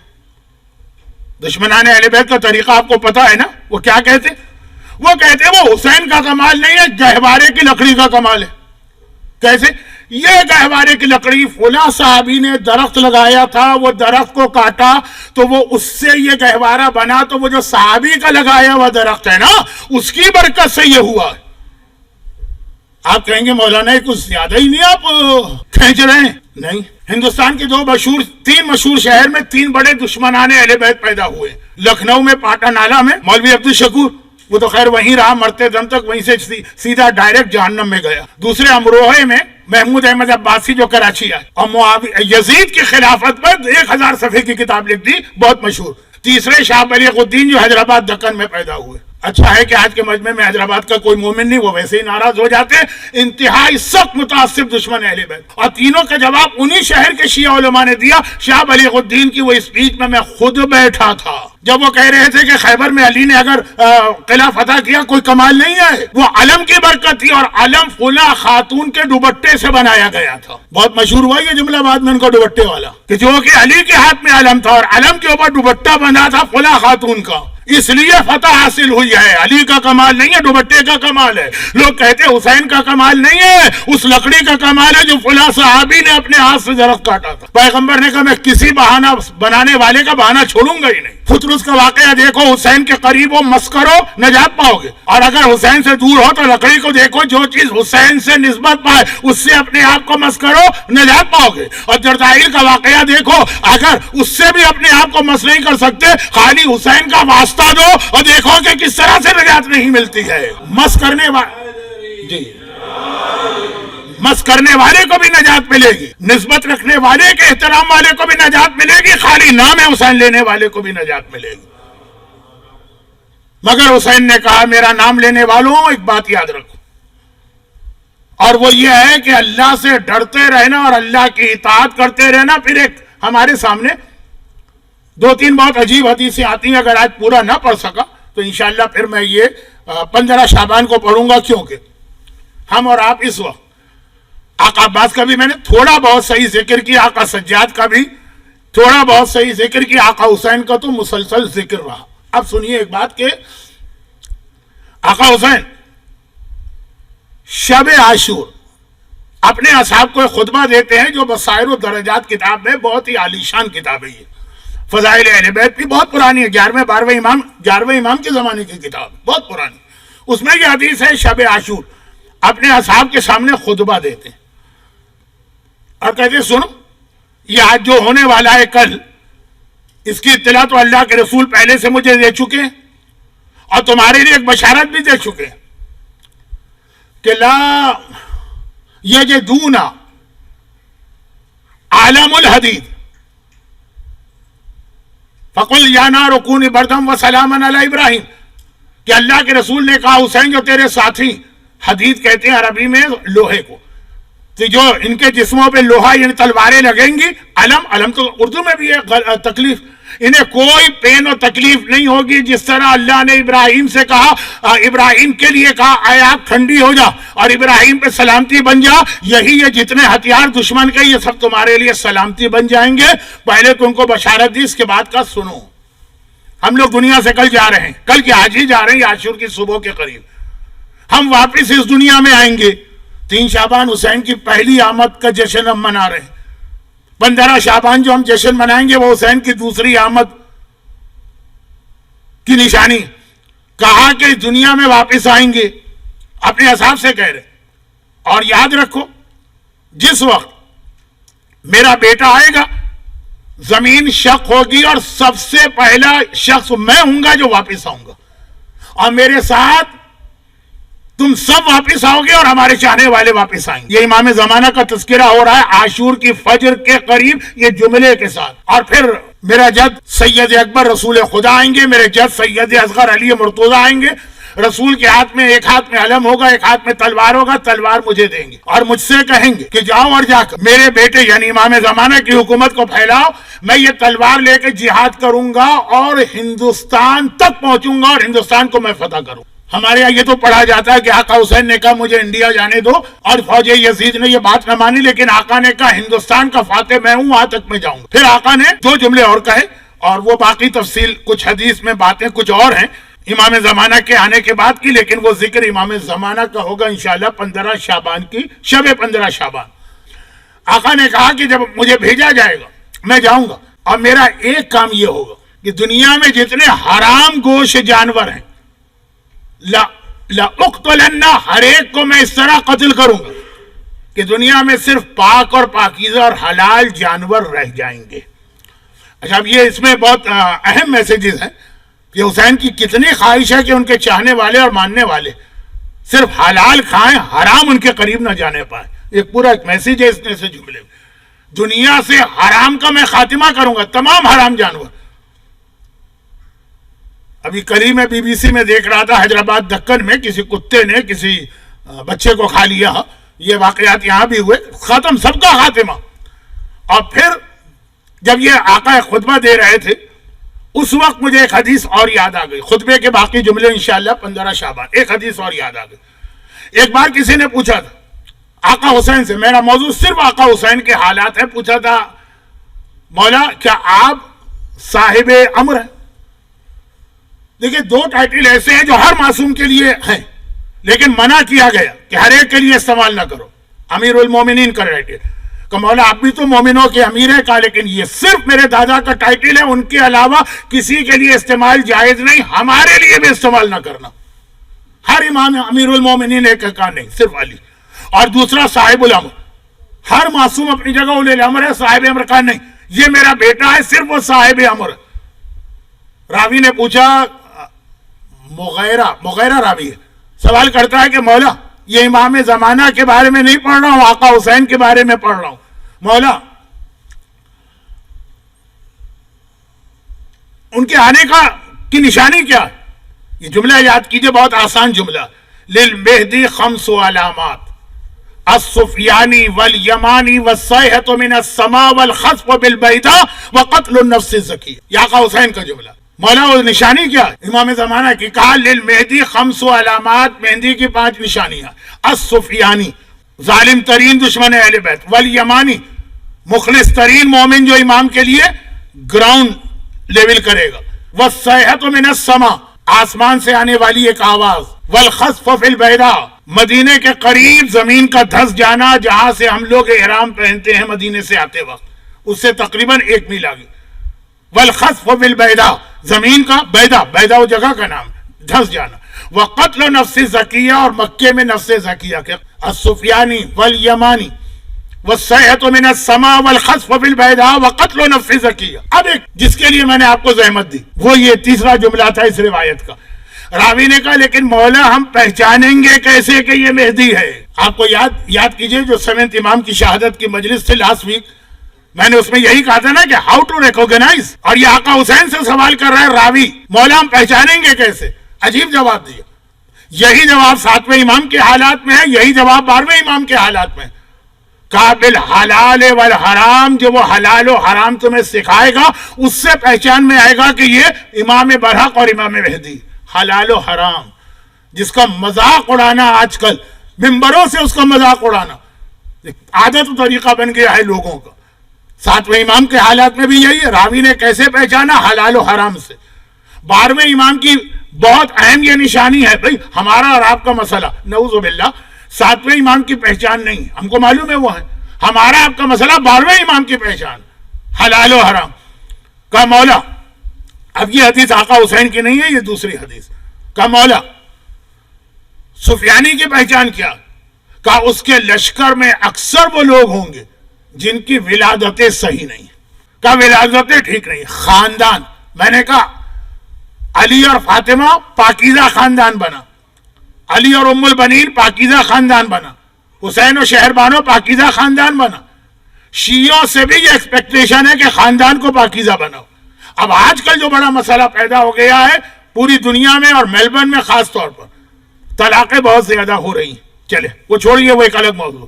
دشمنان اہل بیت کا طریقہ آپ کو پتا ہے نا, وہ کیا کہتے, وہ کہتے وہ حسین کا کمال نہیں ہے, گہوارے کی لکڑی کا کمال ہے. کیسے؟ یہ گہوارے کی لکڑی فلاں صحابی نے درخت لگایا تھا, وہ درخت کو کاٹا تو وہ اس سے یہ گہوارہ بنا, تو وہ جو صحابی کا لگایا ہوا درخت ہے نا اس کی برکت سے یہ ہوا. آپ کہیں گے مولانا کچھ زیادہ ہی نہیں آپ کھینچ رہے ہیں. نہیں, ہندوستان کے 3 مشہور شہر میں 3 بڑے دشمنان اہل بیت پیدا ہوئے. لکھنؤ میں پاٹا نالا میں مولوی عبدالشکور, وہ تو خیر وہیں رہا, مرتے دم تک وہیں سے سیدھا ڈائریکٹ جہنم میں گیا. دوسرے امروہے میں محمود احمد عباسی جو کراچی آئے اور یزید کی خلافت پر 1000 صفحے کی کتاب لکھ دی, بہت مشہور. تیسرے شاہ بلیغ الدین جو حیدرآباد دکن میں پیدا ہوئے. اچھا ہے کہ آج کے مجمع میں حیدرآباد کا کوئی مومن نہیں، وہ ویسے ہی ناراض ہو جاتے، انتہائی سخت متعصب دشمن اہل بیت، اور تینوں کا جواب انہی شہر کے شیعہ علماء نے دیا۔ شاہ بلیغ الدین کی وہ اسپیچ میں خود بیٹھا تھا جب وہ کہہ رہے تھے کہ خیبر میں علی نے اگر قلعہ فتح کیا کوئی کمال نہیں ہے، وہ علم کی برکت تھی، اور علم فلاں خاتون کے دوپٹے سے بنایا گیا تھا۔ بہت مشہور ہوا یہ جملہ بعد میں ان کو دوپٹے والا، کہ جو کہ علی کے ہاتھ میں علم تھا اور علم کے اوپر دوپٹہ بنا تھا فلاں خاتون کا، اس لیے فتح حاصل ہوئی ہے۔ علی کا کمال نہیں ہے، دوپٹے کا کمال ہے۔ لوگ کہتے ہیں حسین کا کمال نہیں ہے، اس لکڑی کا کمال ہے جو فلاں صحابی نے اپنے ہاتھ سے درخت کاٹا تھا۔ پیغمبر نے کہا میں کسی بہانہ بنانے والے کا بہانہ چھوڑوں گا ہی نہیں۔ فترس کا واقعہ دیکھو، حسین کے قریب ہو مس کرو نجات پاؤ گے، اور اگر حسین سے دور ہو تو لکڑی کو دیکھو، جو چیز حسین سے نسبت پائے اس سے اپنے آپ کو مس کرو نجات پاؤ گے۔ اور جرجائیل کا واقعہ دیکھو، اگر اس سے بھی اپنے آپ کو مس نہیں کر سکتے، خالی حسین کا واسطہ دو اور دیکھو کہ کس طرح سے نجات نہیں ملتی ہے۔ مس کرنے والے کو بھی نجات ملے گی، نسبت رکھنے والے کے احترام والے کو بھی نجات ملے گی، خالی نام حسین لینے والے کو بھی نجات ملے گی۔ مگر حسین نے کہا میرا نام لینے والوں ایک بات یاد رکھو، اور وہ یہ ہے کہ اللہ سے ڈرتے رہنا اور اللہ کی اطاعت کرتے رہنا۔ پھر ایک ہمارے سامنے دو تین بہت عجیب حدیثیں آتی ہیں، اگر آج پورا نہ پڑھ سکا تو انشاءاللہ پھر میں یہ 15 شعبان کو پڑھوں گا، کیونکہ ہم اور آپ اس وقت آقا عباس کا بھی میں نے تھوڑا بہت صحیح ذکر کیا، آقا سجاد کا بھی تھوڑا بہت صحیح ذکر کیا، آقا حسین کا تو مسلسل ذکر رہا۔ اب سنیے ایک بات کہ آقا حسین شب عاشور اپنے اصحاب کو ایک خطبہ دیتے ہیں جو بصائر و درجات کتاب میں بہت ہی عالیشان کتاب ہے۔ یہ فضائل اہل بیت بھی بہت پرانی ہے، 11ویں امام کے زمانے کی کتاب، بہت پرانی۔ اس میں یہ حدیث ہے شب عاشور اپنے اصحاب کے سامنے خطبہ دیتے ہیں اور کہتے ہیں سنو، یہ آج جو ہونے والا ہے کل، اس کی اطلاع تو اللہ کے رسول پہلے سے مجھے دے چکے ہیں، اور تمہارے لیے ایک بشارت بھی دے چکے ہیں کہ لا یجدون عالم الحدید فقل یا نار کونی بردم و سلاما علی ابراہیم، کہ اللہ کے رسول نے کہا حسین جو تیرے ساتھی، حدید کہتے ہیں عربی میں لوہے کو، تو جو ان کے جسموں پہ لوہا یعنی تلواریں لگیں گی، علم تو اردو میں بھی ہے تکلیف، انہیں کوئی پین و تکلیف نہیں ہوگی، جس طرح اللہ نے ابراہیم سے کہا، ابراہیم کے لیے کہا اے آگ ٹھنڈی ہو جا اور ابراہیم پہ سلامتی بن جا، یہی یہ جتنے ہتھیار دشمن کے یہ سب تمہارے لیے سلامتی بن جائیں گے۔ پہلے تم کو بشارت دی، اس کے بعد کا سنو۔ ہم لوگ دنیا سے کل جا رہے ہیں، کل کے آج ہی جا رہے ہیں، عاشور کی صبح کے قریب ہم واپس اس دنیا میں آئیں گے۔ 3 شعبان حسین کی پہلی آمد کا جشن ہم منا رہے ہیں، 15 شعبان جو ہم جشن منائیں گے وہ حسین کی دوسری آمد کی نشانی۔ کہا کہ دنیا میں واپس آئیں گے، اپنے اصحاب سے کہہ رہے، اور یاد رکھو جس وقت میرا بیٹا آئے گا زمین شق ہوگی اور سب سے پہلا شخص میں ہوں گا جو واپس آؤں گا، اور میرے ساتھ تم سب واپس آؤ گے اور ہمارے چاہنے والے واپس آئیں گے۔ یہ امام زمانہ کا تذکرہ ہو رہا ہے عاشور کی فجر کے قریب یہ جملے کے ساتھ۔ اور پھر میرا جد سید اکبر رسول خدا آئیں گے، میرے جد سید اصغر علی مرتضی آئیں گے، رسول کے ہاتھ میں ایک ہاتھ میں علم ہوگا، ایک ہاتھ میں تلوار ہوگا، تلوار مجھے دیں گے اور مجھ سے کہیں گے کہ جاؤ اور جا کر میرے بیٹے یعنی امام زمانہ کی حکومت کو پھیلاؤ، میں یہ تلوار لے کے جہاد کروں گا اور ہندوستان تک پہنچوں گا اور ہندوستان کو میں فتح کروں۔ ہمارے یہاں یہ تو پڑھا جاتا ہے کہ آقا حسین نے کہا مجھے انڈیا جانے دو، اور فوج یزید نے یہ بات نہ مانی، لیکن آقا نے کہا ہندوستان کا فاتح میں ہوں، وہاں تک میں جاؤں گا۔ پھر آقا نے 2 جملے اور کہے، اور وہ باقی تفصیل کچھ حدیث میں باتیں کچھ اور ہیں امام زمانہ کے آنے کے بعد کی، لیکن وہ ذکر امام زمانہ کا ہوگا انشاءاللہ 15 شعبان کی شب 15 شعبان۔ آقا نے کہا کہ جب مجھے بھیجا جائے گا میں جاؤں گا، اور میرا ایک کام یہ ہوگا کہ دنیا میں جتنے حرام گوشت جانور ہیں لَأُقْتُلَنَّ، ہر ایک کو میں اس طرح قتل کروں گا کہ دنیا میں صرف پاک اور پاکیزہ اور حلال جانور رہ جائیں گے۔ اچھا، اب یہ اس میں بہت اہم میسیجز ہیں کہ حسین کی کتنی خواہش ہے کہ ان کے چاہنے والے اور ماننے والے صرف حلال کھائیں، حرام ان کے قریب نہ جانے پائیں۔ ایک پورا ایک میسیج ہے اس میں سے جملے میں، دنیا سے حرام کا میں خاتمہ کروں گا، تمام حرام جانور۔ ابھی کل ہی میں BBC میں دیکھ رہا تھا، حیدرآباد دکن میں کسی کتے نے کسی بچے کو کھا لیا. یہ واقعات یہاں بھی ہوئے. ختم سب کا خاتمہ. اور پھر جب یہ آقا خطبہ دے رہے تھے اس وقت مجھے ایک حدیث اور یاد آ گئی. خطبے کے باقی جملے انشاءاللہ 15 شعبان. ایک حدیث اور یاد آ گئی. ایک بار کسی نے پوچھا تھا آقا حسین سے، میرا موضوع صرف آقا حسین کے حالات ہے، پوچھا تھا مولا کیا آپ صاحب امر ہیں؟ دیکھیں دو ٹائٹل ایسے ہیں جو ہر معصوم کے لیے ہیں لیکن منع کیا گیا کہ ہر ایک کے لیے استعمال نہ کرو. امیر المومنین کا ٹائٹل کہ مولا آپ بھی تو مومنوں کے امیر ہیں، کہا لیکن یہ صرف میرے دادا کا ٹائٹل ہے، ان کے علاوہ کسی کے لیے استعمال جائز نہیں، ہمارے لیے بھی استعمال نہ کرنا. ہر امام امیر المومنین ایک کہا نہیں، صرف علی. اور دوسرا صاحب الامر، ہر معصوم اپنی جگہ اولی الامر ہے، صاحب امر کا نہیں، یہ میرا بیٹا ہے صرف وہ صاحب امر. راوی نے پوچھا، مغیرہ راوی ہے، سوال کرتا ہے کہ مولا یہ امام زمانہ کے بارے میں نہیں پڑھ رہا ہوں، آقا حسین کے بارے میں پڑھ رہا ہوں، مولا ان کے آنے کی نشانی کیا ہے؟ یہ جملہ یاد کیجئے، بہت آسان جملہ. للمہدی خمس علامات السفیانی والیمانی والصیحۃ من السماء والخسف بالبیضاء وقتل النفس الزکیہ. یہ آقا حسین کا جملہ. مولا وہ نشانی کیا ہے امام زمانہ کی؟ کہا للمہدی خمس علامات، مہدی کی 5 نشانیاں. السفیانی ظالم ترین دشمن اہل بیت، والیمانی مخلص ترین مومن جو امام کے لیے گراؤنڈ لیول کرے گا، والصیحۃ من السماء آسمان سے آنے والی ایک آواز، والخسف فی البیضاء مدینے کے قریب زمین کا دھس جانا جہاں سے ہم لوگ احرام پہنتے ہیں مدینے سے آتے وقت، اس سے تقریباً 1 میل آگے. والخسف فی البیضاء زمین کا بیضاء وہ جگہ کا نام، دھس جانا. وقتل نفس زکیہ اور مکے میں نفس زکیہ کے. السفیانی والیمانی والصیحۃ من السماء والخسف فی البیضاء وقتل نفس زکیہ. اب ایک جس کے لیے میں نے آپ کو زحمت دی وہ یہ تیسرا جملہ تھا اس روایت کا. راوی نے کہا لیکن مولا ہم پہچانیں گے کیسے کہ یہ مہدی ہے؟ آپ کو یاد کیجئے جو 7th امام کی شہادت کی مجلس تھی لاسٹ ویک، میں نے اس میں یہی کہا تھا نا کہ ہاؤ ٹو ریکوگنائز. اور یہ آقا حسین سے سوال کر رہا ہے راوی، مولا ہم پہچانیں گے کیسے؟ عجیب جواب دیا. یہی جواب 7ویں امام کے حالات میں ہے، یہی جواب 12ویں امام کے حالات میں. کہا بالحلال والحرام، جو وہ حلال و حرام تمہیں سکھائے گا اس سے پہچان میں آئے گا کہ یہ امام برحق اور امام مہدی. حلال و حرام جس کا مذاق اڑانا آج کل ممبروں سے، اس کا مذاق اڑانا عادت و طریقہ بن گیا ہے لوگوں کا. 7ویں امام کے حالات میں بھی یہی ہے. راوی نے کیسے پہچانا؟ حلال و حرام سے. 12ویں امام کی بہت اہم یہ نشانی ہے بھئی ہمارا اور آپ کا مسئلہ، نعوذ باللہ 7ویں امام کی پہچان نہیں، ہم کو معلوم ہے وہ ہے. ہمارا آپ کا مسئلہ 12ویں امام کی پہچان، حلال و حرام. کہا مولا، اب یہ حدیث آقا حسین کی نہیں ہے، یہ دوسری حدیث. کہا مولا سفیانی کی پہچان کیا؟ کہا اس کے لشکر میں اکثر وہ لوگ ہوں گے جن کی ولادتیں صحیح نہیں. کہا ولادتیں ٹھیک نہیں، خاندان. میں نے کہا علی اور فاطمہ پاکیزہ خاندان بنا، علی اور ام البنین پاکیزہ خاندان بنا، حسین و شہربانو پاکیزہ خاندان بنا. شیعوں سے بھی یہ ایکسپیکٹیشن ہے کہ خاندان کو پاکیزہ بناؤ. اب آج کل جو بڑا مسئلہ پیدا ہو گیا ہے پوری دنیا میں اور میلبرن میں خاص طور پر، طلاقیں بہت زیادہ ہو رہی ہیں. چلے وہ چھوڑیے، وہ ایک الگ موضوع.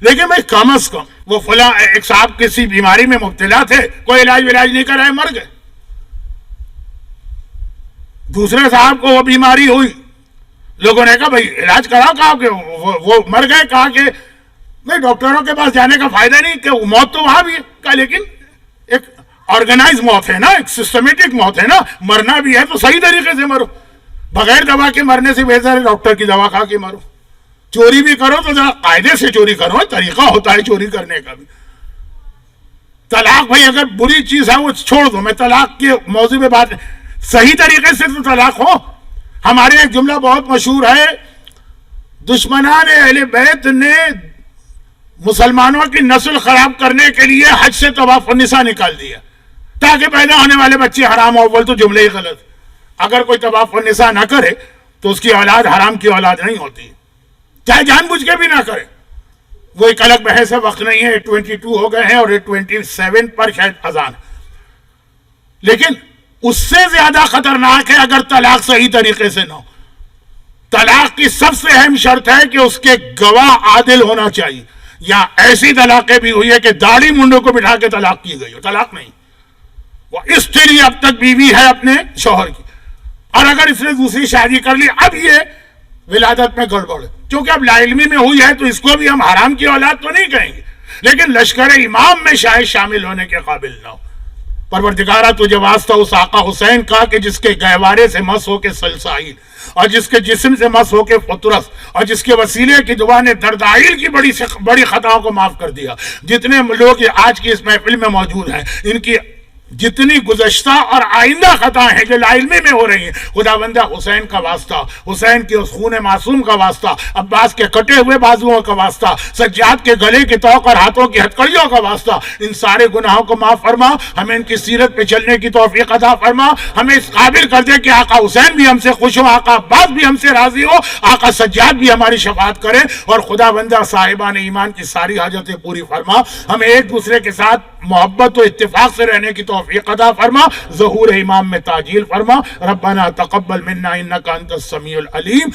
لیکن بھائی کم از کم وہ فلاں ایک صاحب کسی بیماری میں مبتلا تھے، کوئی علاج نہیں کرائے، مر گئے. دوسرے صاحب کو وہ بیماری ہوئی، لوگوں نے کہا بھائی علاج کراؤ، کہا کہ وہ مر گئے. کہا کہ نہیں ڈاکٹروں کے پاس جانے کا فائدہ نہیں، کہ موت تو وہاں بھی ہے. کہا لیکن ایک آرگنائز موت ہے نا، ایک سسٹمیٹک موت ہے نا، مرنا بھی ہے تو صحیح طریقے سے مرو. بغیر دوا کے مرنے سے بہتر ہے ڈاکٹر کی دوا کھا کے مرو. چوری بھی کرو تو ذرا قاعدے سے چوری کرو، طریقہ ہوتا ہے چوری کرنے کا بھی. طلاق بھائی اگر بری چیز ہے وہ چھوڑ دو، میں طلاق کے موضوع میں بات، صحیح طریقے سے تو طلاق ہو. ہمارے ایک جملہ بہت مشہور ہے، دشمنان اہل بیت نے مسلمانوں کی نسل خراب کرنے کے لیے حج سے طواف النساء نکال دیا تاکہ پیدا ہونے والے بچے حرام ہو. اول تو جملے ہی غلط. اگر کوئی طواف النساء نہ کرے تو اس کی اولاد حرام کی اولاد نہیں ہوتی، چاہے جان بوجھ کے بھی نہ کرے. وہ ایک الگ بحث ہے، وقت نہیں ہے. 22 ہو گئے ہیں اور 27 پر شاید اذان. لیکن اس سے زیادہ خطرناک ہے اگر طلاق صحیح طریقے سے نہ ہو. طلاق کی سب سے اہم شرط ہے کہ اس کے گواہ عادل ہونا چاہیے. یا ایسی طلاقیں بھی ہوئی ہے کہ داڑھی منڈوں کو بٹھا کے طلاق کی گئی ہو, طلاق نہیں, وہ استری اب تک بیوی ہے اپنے شوہر کی, اور اگر اس نے دوسری شادی کر لی اب یہ ولادت میں گڑبڑ ہے, کیونکہ اب لا علمی میں ہوئی ہے تو اس کو بھی ہم حرام کی اولاد تو نہیں کہیں گے, لیکن لشکر امام میں شاید شامل ہونے کے قابل نہ ہو. پروردگارہ تجھے واسطہ اس آقا حسین کا کہ جس کے گہوارے سے مس ہو کے سلسائل, اور جس کے جسم سے مس ہو کے فطرس, اور جس کے وسیلے کی دعا نے دردائل کی بڑی خطاؤں کو معاف کر دیا. جتنے لوگ آج کی اس محفل میں موجود ہیں, ان کی جتنی گزشتہ اور آئندہ خطائیں ہیں جو لا علمی میں ہو رہی ہیں, خداوندہ حسین کا واسطہ, حسین کے اس خون معصوم کا واسطہ, عباس کے کٹے ہوئے بازوؤں کا واسطہ, سجاد کے گلے کی توق اور ہاتھوں کی ہتکڑیوں کا واسطہ, ان سارے گناہوں کو معاف فرما. ہمیں ان کی سیرت پہ چلنے کی توفیق عطا فرما. ہمیں اس قابل کر دے کہ آقا حسین بھی ہم سے خوش ہو, آقا عباس بھی ہم سے راضی ہو, آقا سجاد بھی ہماری شفاعت کرے, اور خداوندہ صاحبان ایمان کی ساری حاجتیں پوری فرما. ہمیں ایک دوسرے کے ساتھ محبت و اتفاق سے رہنے کی توفیق عطا فرما. ظہور امام میں تاجیل فرما. ربنا تقبل منا انک انت السمیع العلیم.